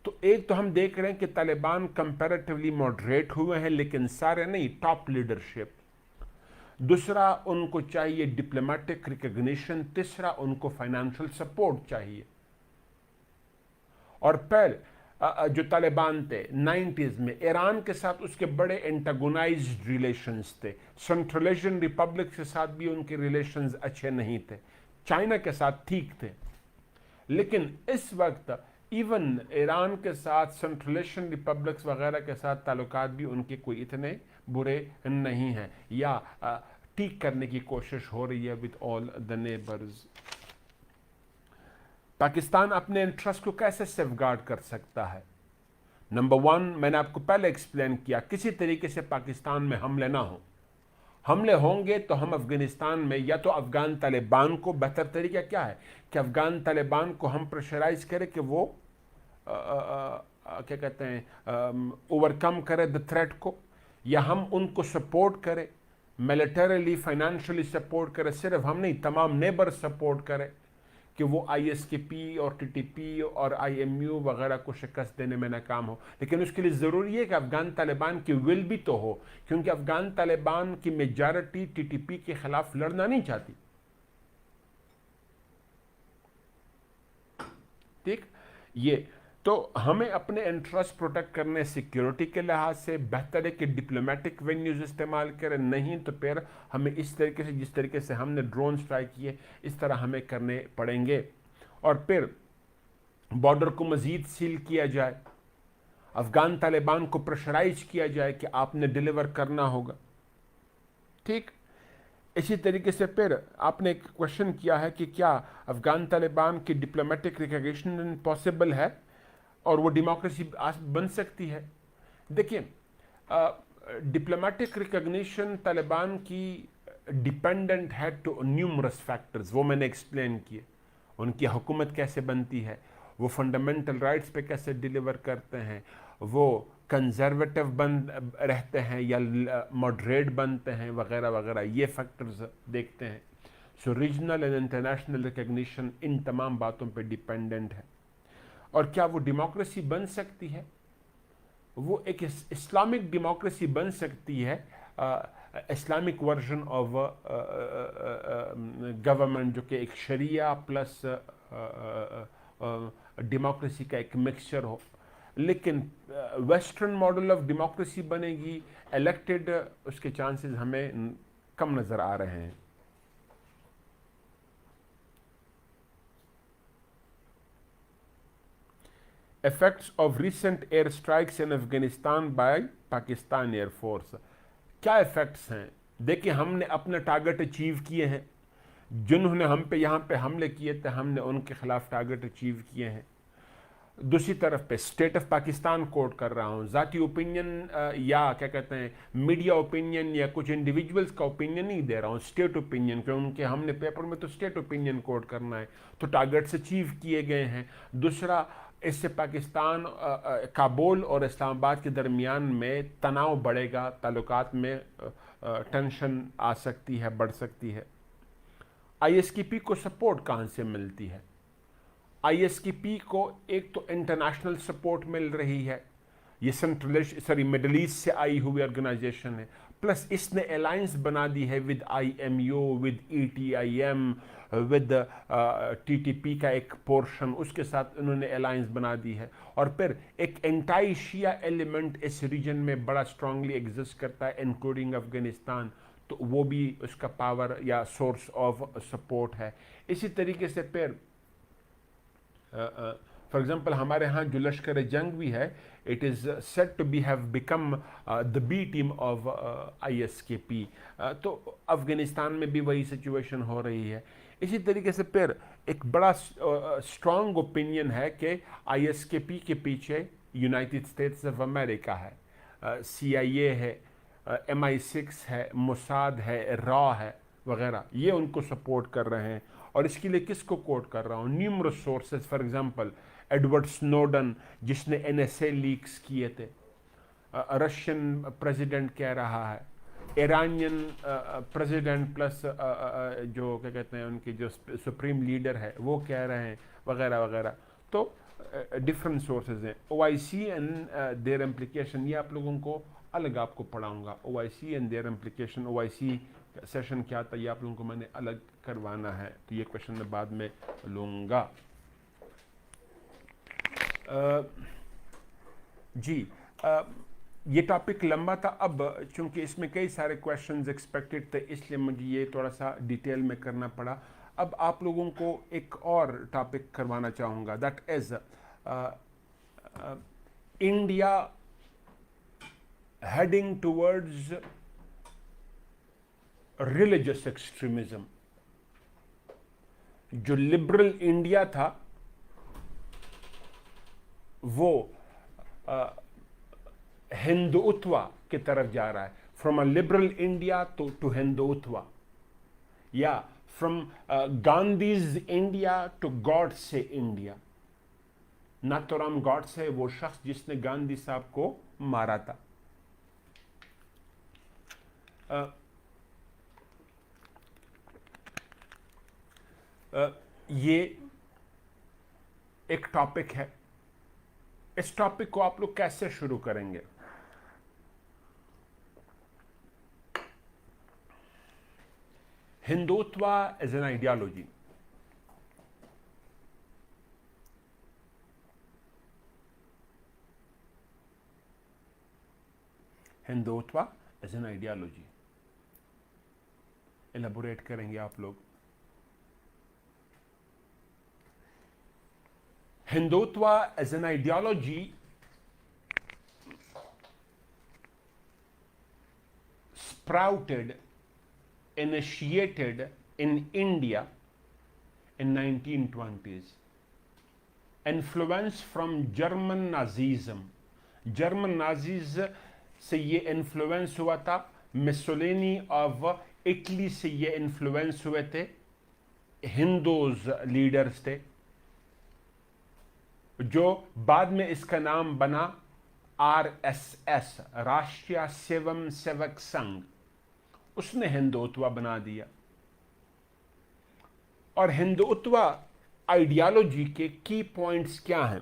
Speaker 2: तो एक तो हम देख रहे हैं कि तालिबान कंपैरेटिवली मॉडरेट हुए हैं, लेकिन सारे नहीं, टॉप लीडरशिप। दूसरा, उनको चाहिए डिप्लोमेटिक रिकॉग्निशन। तीसरा, उनको फाइनेंशियल सपोर्ट चाहिए। और फिर जो तालिबान थे 90s में, ईरान के साथ उसके बड़े एंटागोनाइज्ड रिलेशंस थे। सेंट्रल एशियन रिपब्लिक के साथ भी उनके रिलेशंस अच्छे नहीं थे। चाइना के साथ ठीक थे, लेकिन इस वक्त इवन ईरान के साथ, सेंट्रल एशियन रिपब्लिक्स वगैरह के साथ ताल्लुकात भी उनके कोई इतने बुरे नहीं हैं, या ठीक करने की कोशिश हो रही है with all the neighbours. Pakistan अपने इंटरेस्ट को कैसे सेफगार्ड कर सकता है? नंबर 1, मैंने आपको पहले एक्सप्लेन किया, किसी तरीके से पाकिस्तान में हमले ना हो। हमले होंगे तो हम अफगानिस्तान में, या तो अफगान तालिबान को, बेहतर तरीका क्या है कि अफगान तालिबान को हम प्रेशराइज करें कि वो क्या कहते हैं ओवरकम करे द थ्रेट को, या हम उनको सपोर्ट करें, मिलिटरीली, फाइनेंशियली सपोर्ट करें। सिर्फ हम नहीं, तमाम नेबर सपोर्ट करें कि वो ISKP और TTP और IMU वगैरह को शिकस्त देने में नाकाम हो। लेकिन उसके लिए ज़रूरी है कि अफगान तालिबान की विल भी तो हो, क्योंकि अफगान तालिबान की मेजॉरिटी TTP के खिलाफ लड़ना नहीं चाहती। ठीक। ये तो हमें अपने इंटरेस्ट प्रोटेक्ट करने, सिक्योरिटी के लिहाज से बेहतर है कि डिप्लोमेटिक वेन्यूज इस्तेमाल करें। नहीं तो फिर हमें इस तरीके से, जिस तरीके से हमने ड्रोन स्ट्राइक किए, इस तरह हमें करने पड़ेंगे। और फिर बॉर्डर को मज़ीद सील किया जाए, अफगान तालिबान को प्रेशराइज किया जाए कि आपने डिलीवर करना होगा। ठीक। इसी तरीके से फिर आपने एक क्वेश्चन किया है कि क्या अफगान तालिबान की डिप्लोमेटिक रिकॉग्निशन पॉसिबल है और वो डेमोक्रेसी बन सकती है? देखिए, डिप्लोमेटिक रिकॉग्निशन तालिबान की डिपेंडेंट है टू न्यूमरस फैक्टर्स, वो मैंने एक्सप्लेन किए। उनकी हुकूमत कैसे बनती है, वो फंडामेंटल राइट्स पे कैसे डिलीवर करते हैं, वो कंजर्वेटिव बन रहते हैं या मॉडरेट बनते हैं, वगैरह वगैरह, ये फैक्टर्स देखते हैं। सो रीजनल एंड इंटरनेशनल रिकॉग्निशन इन तमाम बातों पे डिपेंडेंट है। और क्या वो डेमोक्रेसी बन सकती है? वो एक इस्लामिक डेमोक्रेसी बन सकती है, इस्लामिक वर्जन ऑफ गवर्नमेंट, जो कि एक शरिया प्लस डेमोक्रेसी का एक मिक्सचर हो। लेकिन वेस्टर्न मॉडल ऑफ डेमोक्रेसी बनेगी इलेक्टेड, उसके चांसेस हमें कम नज़र आ रहे हैं। Effects of recent air strikes in Afghanistan by Pakistan Air Force। क्या इफेक्ट्स हैं? देखिए, हमने अपने टारगेट अचीव किए हैं, जिन्होंने हम पे यहाँ पे हमले किए थे हमने उनके खिलाफ टारगेट अचीव किए हैं। दूसरी तरफ पे स्टेट ऑफ पाकिस्तान कोट कर रहा हूँ, ज़ाती ओपिनियन या क्या कहते हैं मीडिया ओपिनियन या कुछ इंडिविजुअल्स का ओपिनियन नहीं दे रहा हूँ, स्टेट ओपिनियन, क्योंकि हमने पेपर में तो स्टेट ओपिनियन कोट करना है, तो टारगेट्स अचीव किए गए हैं। दूसरा, इससे पाकिस्तान काबुल और इस्लामाबाद के दरमियान में तनाव बढ़ेगा, ताल्लुकात में टेंशन आ सकती है, बढ़ सकती है। ISKP को सपोर्ट कहाँ से मिलती है? ISKP को एक तो इंटरनेशनल सपोर्ट मिल रही है, ये मिडल ईस्ट से आई हुई ऑर्गेनाइजेशन है, प्लस इसने अलायंस बना दी है with IMU, with ETIM, with TTP का एक पोर्शन, उसके साथ उन्होंने अलायंस बना दी है। और फिर एक एंटाई शिया एलिमेंट इस रीजन में बड़ा स्ट्रांगली एग्जिस्ट करता है, इंक्लूडिंग अफगानिस्तान, तो वो भी उसका पावर या सोर्स ऑफ सपोर्ट है। इसी तरीके से फिर फॉर एग्जाम्पल हमारे यहाँ जो लश्कर जंग भी है, it is set to be have become the B team of ISKP, तो अफगानिस्तान में भी वही सिचुएशन हो रही है। इसी तरीके से फिर एक बड़ा स्ट्रॉन्ग ओपिनियन है कि ISKP के पीछे यूनाइटेड स्टेट्स ऑफ अमेरिका है, CIA है, MI6 है, मोसाद है, रॉ है वगैरह, ये उनको सपोर्ट कर रहे हैं। और इसके लिए किसको कोट कर रहा हूँ? Numerous sources, for example Edward Snowden जिसने NSA लीक्स किए थे, रशियन प्रेसिडेंट कह रहा है, ईरानियन प्रेसिडेंट प्लस जो क्या कहते हैं उनके जो सुप्रीम लीडर है वो कह रहे हैं, वगैरह वगैरह। तो डिफरेंट सोर्सेज हैं। OIC एंड देयर इम्प्लीकेशन, ये आप लोगों को अलग आपको पढ़ाऊँगा। OIC and their implication, OIC session क्या था ये आप लोगों को मैंने अलग करवाना है, तो ये क्वेश्चन मैं बाद में लूँगा। जी, ये टॉपिक लंबा था, अब चूंकि इसमें कई सारे क्वेश्चंस एक्सपेक्टेड थे इसलिए मुझे ये थोड़ा सा डिटेल में करना पड़ा। अब आप लोगों को एक और टॉपिक करवाना चाहूँगा, that is India heading towards religious extremism. जो लिबरल इंडिया था वो हिंदुत्व की तरफ जा रहा है, from a liberal India to Hindutva, या from Gandhi's India to Godse India. Nathuram Godse वो शख्स जिसने गांधी साहब को मारा था। ये एक टॉपिक है। इस टॉपिक को आप लोग कैसे शुरू करेंगे? Hindutva as an ideology, Hindutva as an ideology elaborate करेंगे आप लोग। Hindutva as an ideology sprouted, initiated in India in 1920s. Influence from German Nazism. German Nazis से ये इन्फ्लुएंस हुआ था, मिसोलिनी ऑफ इटली से ये इन्फ्लुएंस हुए थे, हिंदूज लीडर्स थे, जो बाद में इसका नाम बना RSS, राष्ट्रीय स्वयं सेवक संघ, उसने हिंदुत्व बना दिया। और हिंदुत्व आइडियोलॉजी के की पॉइंट्स क्या हैं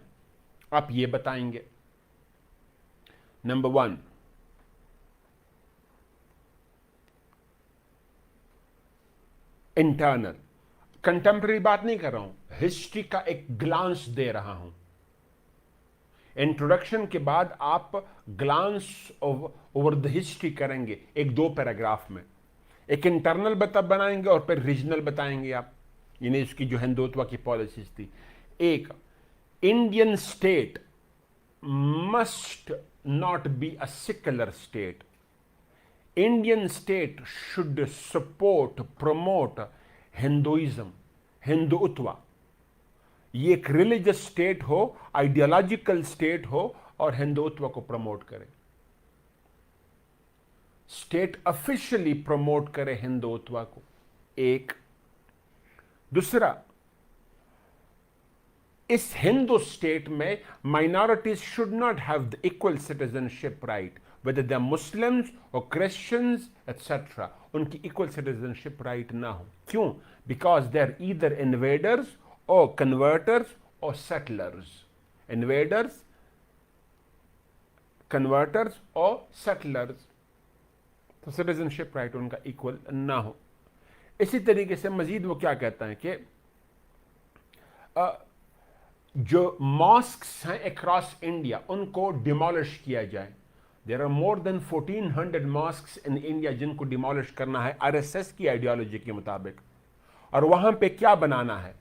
Speaker 2: आप ये बताएंगे। नंबर 1, इंटरनल, कंटेम्प्रेरी बात नहीं कर रहा हूं, हिस्ट्री का एक ग्लांस दे रहा हूं। इंट्रोडक्शन के बाद आप ग्लांस ओवर द हिस्ट्री करेंगे एक 2 पैराग्राफ में। एक इंटरनल बनाएंगे और फिर रीजनल बताएंगे आप, यानी इसकी जो हिंदुत्व की पॉलिसीज थी। एक, Indian state must not be a secular state. Indian state should support, promote Hinduism, Hindutva. ये एक रिलीजियस स्टेट हो, आइडियोलॉजिकल स्टेट हो और हिंदुत्व को प्रमोट करे। स्टेट ऑफिशियली प्रमोट करे हिंदुत्व को, एक। दूसरा, इस हिंदू स्टेट में minorities should not have the equal citizenship right, whether they're Muslims or Christians, etc. उनकी इक्वल सिटीजनशिप राइट ना हो। क्यों? Because they are either invaders or converters or settlers. Invaders, converters or settlers. तो citizenship right उनका equal ना हो। इसी तरीके से मजीद वो क्या कहता है कि जो मॉस्क्स हैं अक्रॉस इंडिया उनको डिमोलिश किया जाए। There are more than 1400 mosques in India जिनको डिमोलिश करना है आरएसएस की आइडियोलॉजी के मुताबिक। और वहां पे क्या बनाना है?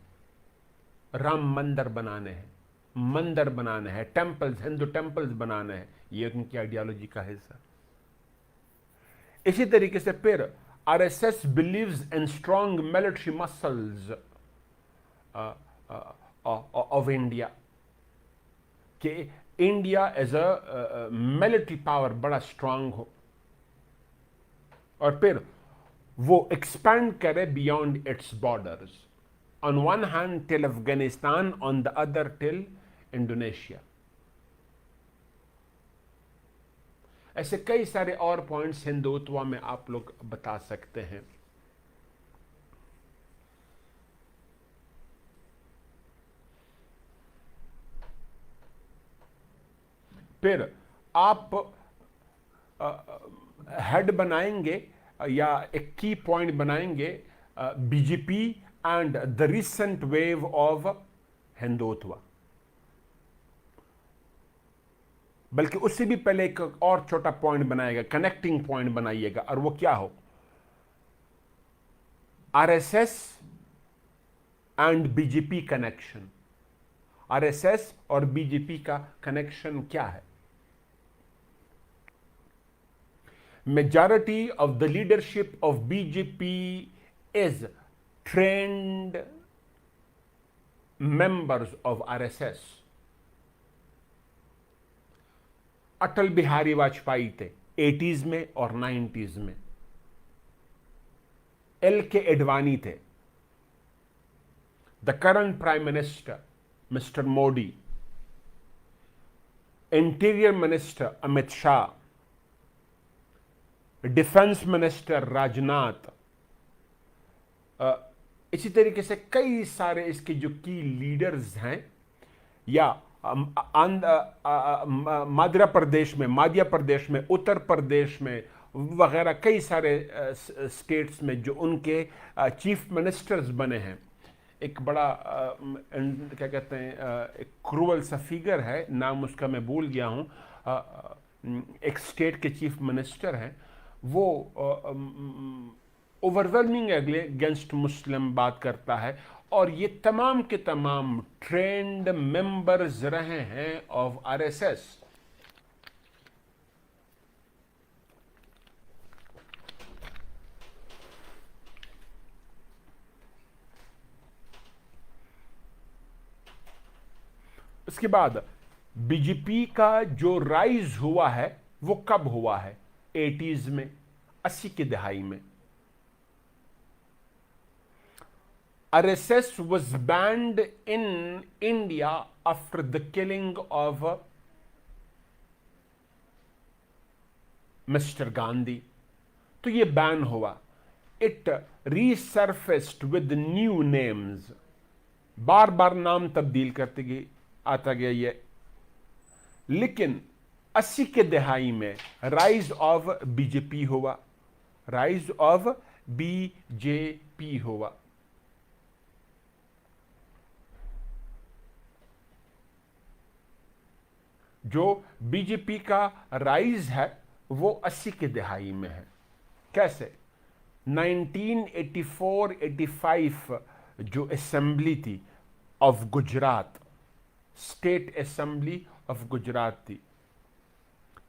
Speaker 2: राम मंदिर बनाने हैं, मंदिर बनाने हैं, टेंपल्स, हिंदू टेंपल्स बनाने हैं। ये उनकी आइडियोलॉजी का हिस्सा। इसी तरीके से फिर RSS believes in strong military muscles of India, कि India as a military power बड़ा स्ट्रांग हो और फिर वो एक्सपैंड करे beyond its borders. On one hand till Afghanistan, on the other till Indonesia. ऐसे कई सारे और पॉइंट्स हिंदुत्व में आप लोग बता सकते हैं। फिर आप हेड बनाएंगे या एक की पॉइंट बनाएंगे BJP and the recent wave of Hindutva. बल्कि उससे भी पहले एक और छोटा पॉइंट बनाएगा, कनेक्टिंग पॉइंट बनाइएगा, और वो क्या हो? RSS and BJP connection. RSS और बीजेपी का कनेक्शन क्या है? Majority of the leadership of BJP is trained members of RSS. Atal Bihari Vajpayee थे 80s में और 90s में। LK एडवाणी थे। The current prime minister mister Modi, interior minister Amit Shah, defence minister Rajnath, इसी तरीके से कई सारे इसके जो की लीडर्स हैं, या मध्य प्रदेश में, उत्तर प्रदेश में वगैरह कई सारे स्टेट्स में जो उनके चीफ मिनिस्टर्स बने हैं। एक बड़ा क्या कहते हैं, एक क्रूअल सा फिगर है, नाम उसका मैं भूल गया हूँ, एक स्टेट के चीफ मिनिस्टर हैं, वो ओवरवेलमिंग अगेंस्ट मुस्लिम बात करता है, और ये तमाम के तमाम ट्रेंड मेंबर्स रहे हैं ऑफ आरएसएस। उसके बाद बीजेपी का जो राइज हुआ है वो कब हुआ है? 80s में, 80 की दहाई में। RSS was banned in India after the killing of Mr. Gandhi. तो ये बैन हुआ। It resurfaced with new names. बार बार नाम तब्दील करते गए आता गया ये, लेकिन 80 के दहाई में राइज ऑफ बीजेपी हुआ, राइज ऑफ बीजेपी हुआ। जो बीजेपी का राइज है वो 80 के दहाई में है। कैसे? 1984-85 जो असेंबली थी of Gujarat, state assembly of Gujarat थी,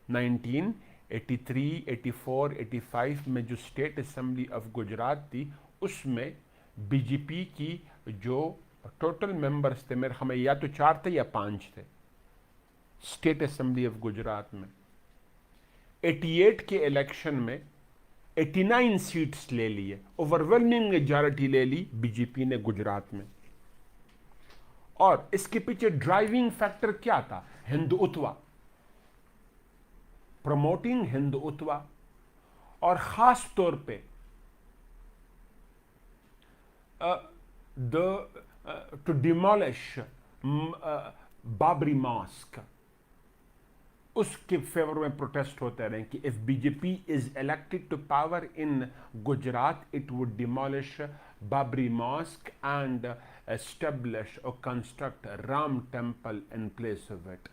Speaker 2: 1983, 84, 85 में जो स्टेट असेंबली ऑफ गुजरात थी, उसमें बीजेपी की जो टोटल मेंबर्स थे, मेरे हमें या तो 4 थे या 5 थे स्टेट असेंबली ऑफ गुजरात में। 88 के इलेक्शन में 89 सीट्स ले लिए, ओवरवेलमिंग मेजॉरिटी ले ली बीजेपी ने गुजरात में। और इसके पीछे ड्राइविंग फैक्टर क्या था? हिंदुत्व, प्रमोटिंग हिंदुत्व, और खास तौर पे टू डिमोलिश बाबरी मॉस्क, उसके फेवर में प्रोटेस्ट होते रहे कि if BJP is elected to power in Gujarat it would demolish Babri mosque and establish और construct Ram temple in place of it.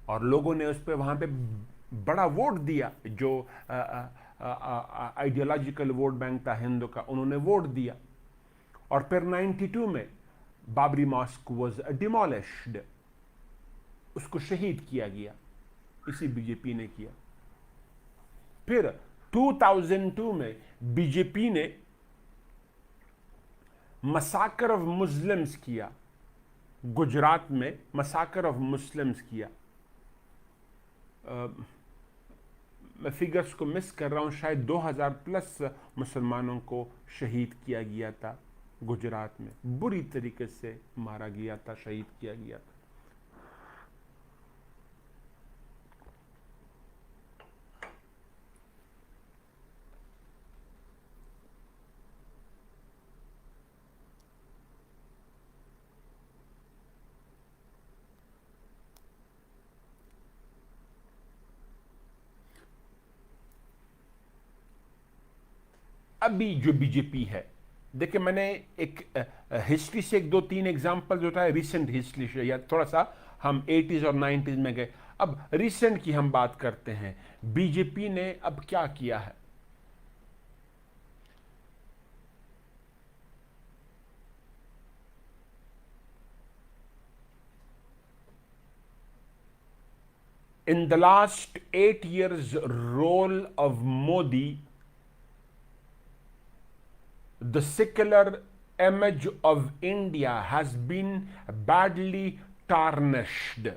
Speaker 2: और लोगों ने उस पर वहां पे बड़ा वोट दिया, जो आइडियोलॉजिकल वोट बैंक था हिंदू का, उन्होंने वोट दिया। और फिर 92 में बाबरी मॉस्क वाज डिमोलिश्ड, उसको शहीद किया गया, इसी बीजेपी ने किया। फिर 2002 में बीजेपी ने मसाकर ऑफ मुस्लिम्स किया, गुजरात में मसाकर ऑफ मुस्लिम्स किया। मैं फिगर्स को मिस कर रहा हूं, शायद 2000 प्लस मुसलमानों को शहीद किया गया था गुजरात में, बुरी तरीके से मारा गया था, शहीद किया गया था। अभी जो बीजेपी है, देखिए मैंने एक हिस्ट्री से 1-2-3 एग्जांपल जो था रिसेंट हिस्ट्री से, या थोड़ा सा हम 80s और 90s में गए, अब रिसेंट की हम बात करते हैं। बीजेपी ने अब क्या किया है? In the last 8 years role of Modi, the secular image of India has been badly tarnished.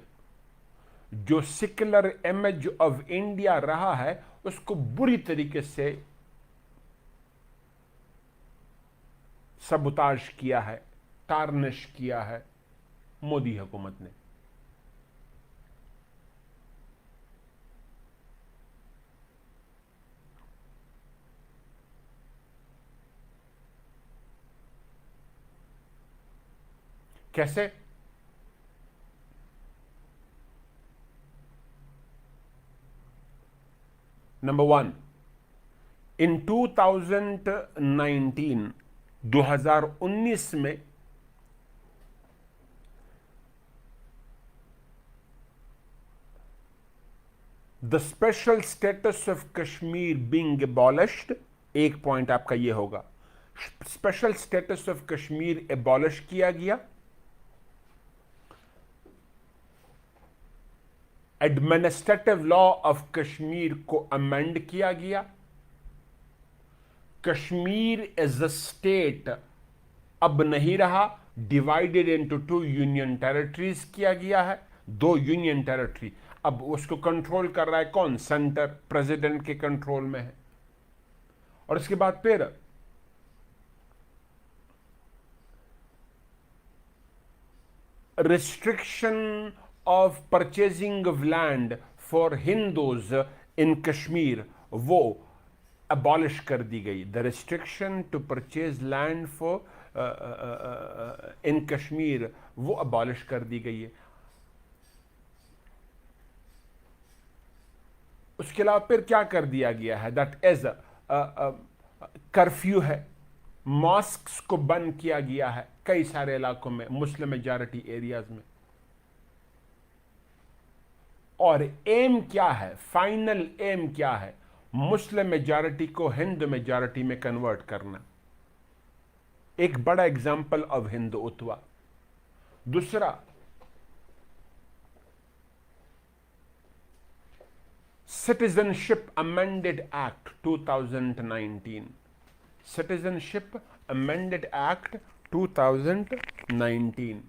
Speaker 2: जो सेक्युलर इमेज ऑफ इंडिया रहा है उसको बुरी तरीके से सबुताज किया है, टार्निश किया है मोदी हुकूमत ने। कैसे? नंबर 1, इन 2019 में the special status of Kashmir being abolished, एक पॉइंट आपका यह होगा, special status of Kashmir abolish किया गया। एडमिनिस्ट्रेटिव लॉ ऑफ कश्मीर को अमेंड किया गया। कश्मीर एज अ स्टेट अब नहीं रहा, डिवाइडेड इनटू 2 यूनियन टेरिटरीज किया गया है, 2 यूनियन टेरिटरी। अब उसको कंट्रोल कर रहा है कौन? सेंटर, प्रेसिडेंट के कंट्रोल में है। और इसके बाद फिर restriction of purchasing of land for Hindus in Kashmir वो abolish कर दी गई। The restriction to purchase land for in Kashmir वो abolish कर दी गई है। उसके अलावा फिर क्या कर दिया गया है, दैट इज कर्फ्यू है, मॉस्क्स को बंद किया गया है कई सारे इलाकों में, मुस्लिम मेजॉरिटी एरियाज में। और एम क्या है, फाइनल एम क्या है, मुस्लिम मेजॉरिटी को हिंदू मेजॉरिटी में कन्वर्ट करना। एक बड़ा एग्जाम्पल ऑफ हिंदुत्व। दूसरा, citizenship amended act 2019, citizenship amended act 2019।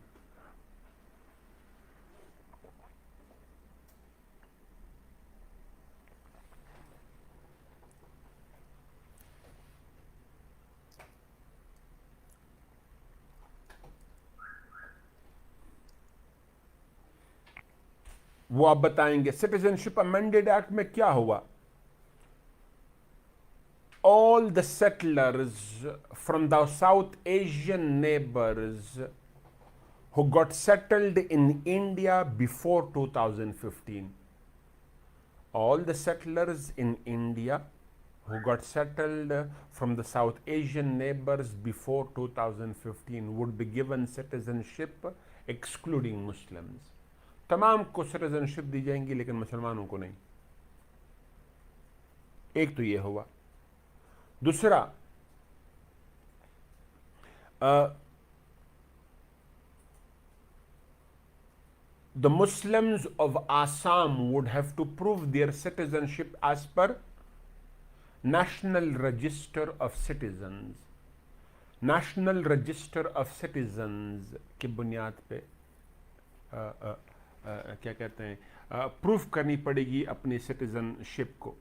Speaker 2: वो आप बताएंगे सिटीजनशिप अमेंडेड एक्ट में क्या हुआ। All the settlers from the South Asian neighbors who got settled in India before 2015, all the settlers in India who got settled from the South Asian neighbors before 2015 would be given citizenship excluding Muslims. तमाम को citizenship दी जाएंगी लेकिन मुसलमानों को नहीं। एक तो ये हुआ। दूसरा, the Muslims of Assam would have to prove their citizenship as per National Register of Citizens. National Register of Citizens की बुनियाद पे क्या कहते हैं, प्रूफ करनी पड़ेगी अपनी सिटीजनशिप को।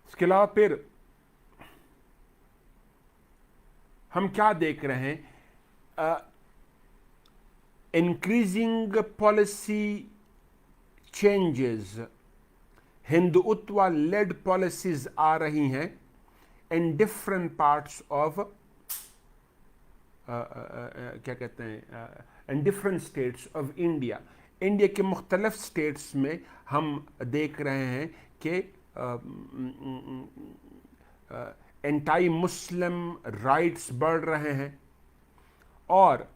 Speaker 2: इसके अलावा फिर हम क्या देख रहे हैं, increasing policy changes, Hindutva led policies आ रही हैं इन डिफरेंट पार्ट्स ऑफ क्या कहते हैं, in different states of India. India के मुख्तलिफ स्टेट्स में हम देख रहे हैं कि एंटी मुस्लिम राइट्स बढ़ रहे हैं और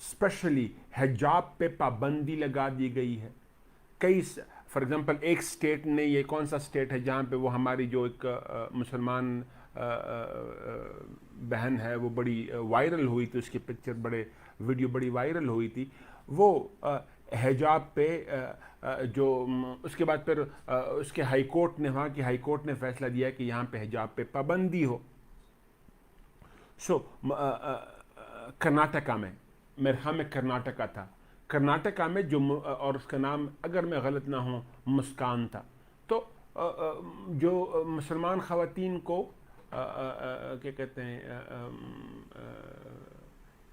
Speaker 2: स्पेशली हिजाब पे पाबंदी लगा दी गई है। कई फॉर एग्जांपल एक स्टेट ने, ये कौन सा स्टेट है जहाँ पे वो हमारी जो एक मुसलमान बहन है वो बड़ी वायरल हुई थी, उसकी पिक्चर बड़े वीडियो बड़ी वायरल हुई थी, वो हिजाब पे जो उसके बाद फिर उसके हाई कोर्ट ने, वहाँ की हाई कोर्ट ने फैसला दिया कि यहाँ पे हिजाब पे पाबंदी हो। सो कर्नाटका में, मेरे ख्याल में कर्नाटका था, कर्नाटका में जो, और उसका नाम अगर मैं गलत ना हूँ मुस्कान था, तो जो मुसलमान ख़वातीन को क्या कहते हैं,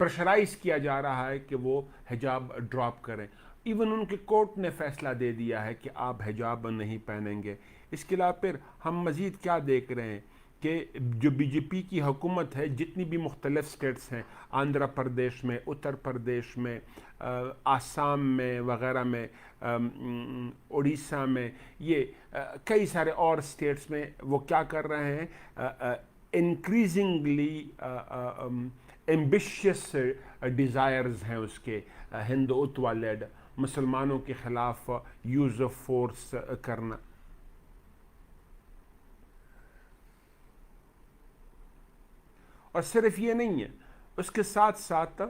Speaker 2: प्रेशराइज किया जा रहा है कि वो हिजाब ड्रॉप करें। इवन उनके कोर्ट ने फैसला दे दिया है कि आप हिजाब नहीं पहनेंगे। इसके अलावा फिर हम मज़ीद क्या देख रहे हैं कि जो बीजेपी की हुकूमत है, जितनी भी मुख्तलिफ स्टेट्स हैं, आंध्र प्रदेश में, उत्तर प्रदेश में, आसाम में वग़ैरह में, उड़ीसा में, ये कई सारे और स्टेट्स में वो क्या कर रहे हैं, इंक्रीजिंगली एम्बिशियस डिज़ायर्स हैं उसके, हिंदुत्व लेड, मुसलमानों के ख़िलाफ़ यूज़ ऑफ फोर्स करना। और सिर्फ ये नहीं है, उसके साथ साथ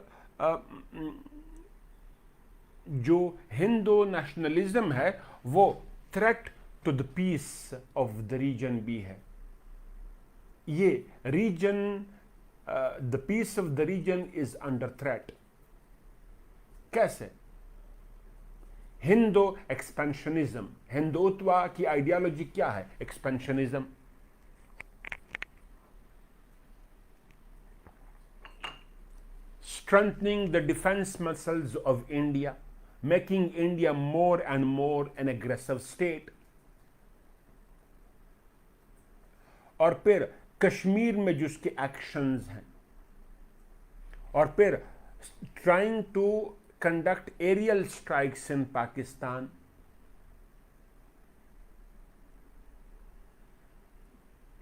Speaker 2: जो हिंदू नेशनलिज्म है वो threat to the peace of the region भी है। ये region, the peace of the region is under threat. कैसे? हिंदू एक्सपेंशनिज्म, हिंदुत्व की आइडियोलॉजी क्या है? Expansionism. strengthening the defense muscles of India, making India more and more an aggressive state. और फिर कश्मीर में जो उसके एक्शंस हैं, और फिर trying to conduct aerial strikes in Pakistan,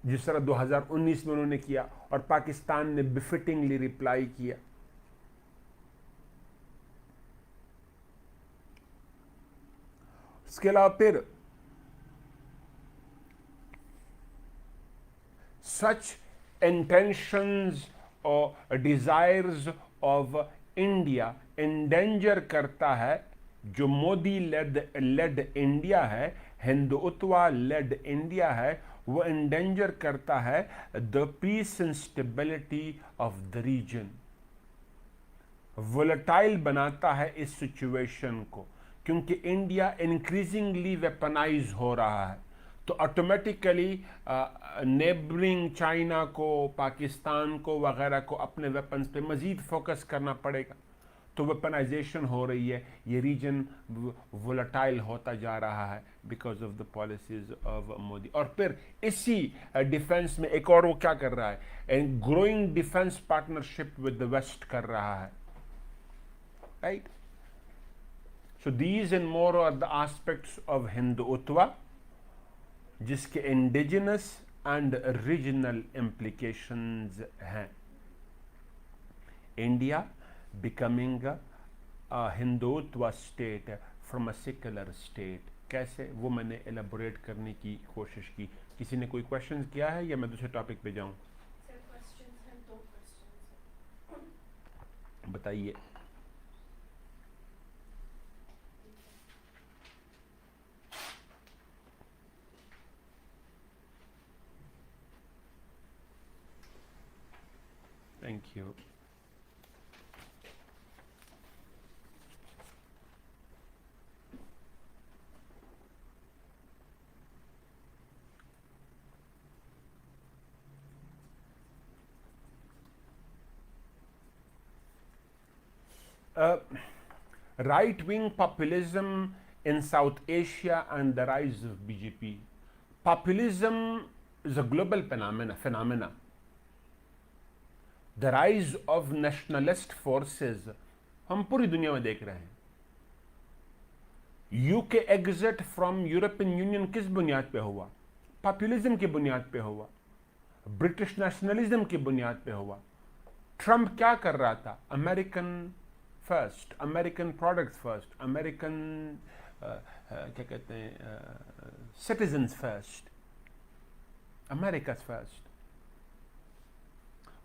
Speaker 2: जिस तरह 2019 में उन्होंने किया और पाकिस्तान ने बिफिटिंगली रिप्लाई किया। इसके अलावा फिर such intentions or desires of India endanger करता है जो मोदी लेड इंडिया है, हिंदुत्वा लेड इंडिया है, वो endanger करता है the peace and stability of the region, volatile बनाता है इस सिचुएशन को, क्योंकि इंडिया इंक्रीजिंगली वेपनाइज हो रहा है। तो ऑटोमेटिकली नेबरिंग चाइना को, पाकिस्तान को वगैरह को अपने वेपन्स पे मज़ीद फोकस करना पड़ेगा। तो वेपनाइजेशन हो रही है, ये रीजन वोलेटाइल होता जा रहा है because of the policies of Modi. और फिर इसी डिफेंस में एक और वो क्या कर रहा है, and growing defence partnership with the west कर रहा है, right. So these and more are the aspects of Hindutva, जिसके इंडिजिनस एंड रीजनल implications हैं। India becoming a Hindutva state from a secular state, कैसे, वो मैंने एलेबोरेट करने की कोशिश की। किसी ने कोई क्वेश्चन किया है या मैं दूसरे टॉपिक पे जाऊं? बताइए। Thank you. Right-wing populism in South Asia and the rise of BJP. Populism is a global phenomena. The rise of nationalist forces हम पूरी दुनिया में देख रहे हैं। UK exit from European union किस बुनियाद पे हुआ? पॉपुलिज्म की बुनियाद पे हुआ, ब्रिटिश नेशनलिज्म की बुनियाद पे हुआ। ट्रंप क्या कर रहा था? American first, American products first, American क्या कहते हैं, citizens first, America first,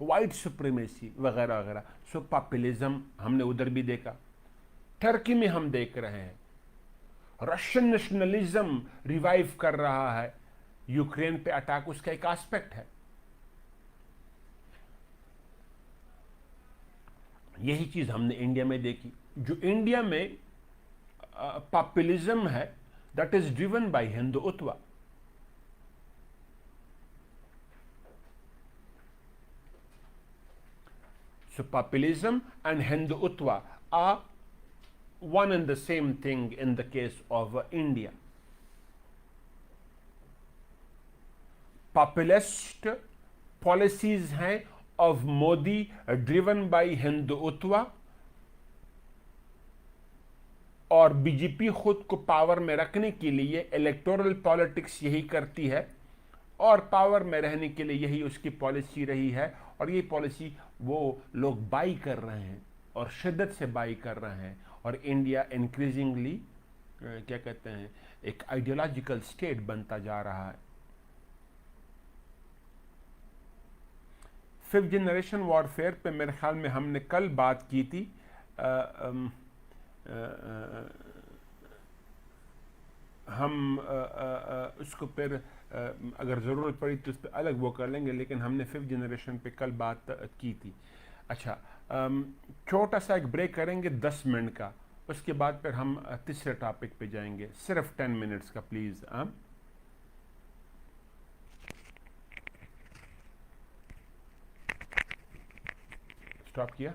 Speaker 2: white supremacy वगैरह वगैरह। सो पॉपुलिज्म हमने उधर भी देखा, टर्की में हम देख रहे हैं। रशियन नेशनलिज्म रिवाइव कर रहा है, यूक्रेन पे अटैक उसका एक एस्पेक्ट है। यही चीज हमने इंडिया में देखी। जो इंडिया में पॉपुलिज्म है, that is driven by Hindutva. So populism and Hindutva are one and the same thing in the case of India. Populist policies हैं of Modi driven by Hindutva, और बीजेपी खुद को पावर में रखने के लिए इलेक्टोरल पॉलिटिक्स यही करती है, और पावर में रहने के लिए यही उसकी पॉलिसी रही है। और ये पॉलिसी वो लोग बाई कर रहे हैं और शिद्दत से बाई कर रहे हैं। और इंडिया इंक्रीजिंगली क्या कहते हैं, एक आइडियोलॉजिकल स्टेट बनता जा रहा है। फिफ्थ जनरेशन वॉरफेयर पे मेरे ख्याल में हमने कल बात की थी। हम उसको फिर अगर ज़रूरत पड़ी तो उस पर अलग वो कर लेंगे, लेकिन हमने फिफ्थ जनरेशन पे कल बात की थी। अच्छा, छोटा सा एक ब्रेक करेंगे 10 मिनट का, उसके बाद फिर हम तीसरे टॉपिक पे जाएंगे, सिर्फ 10 मिनट्स का प्लीज़। स्टॉप किया।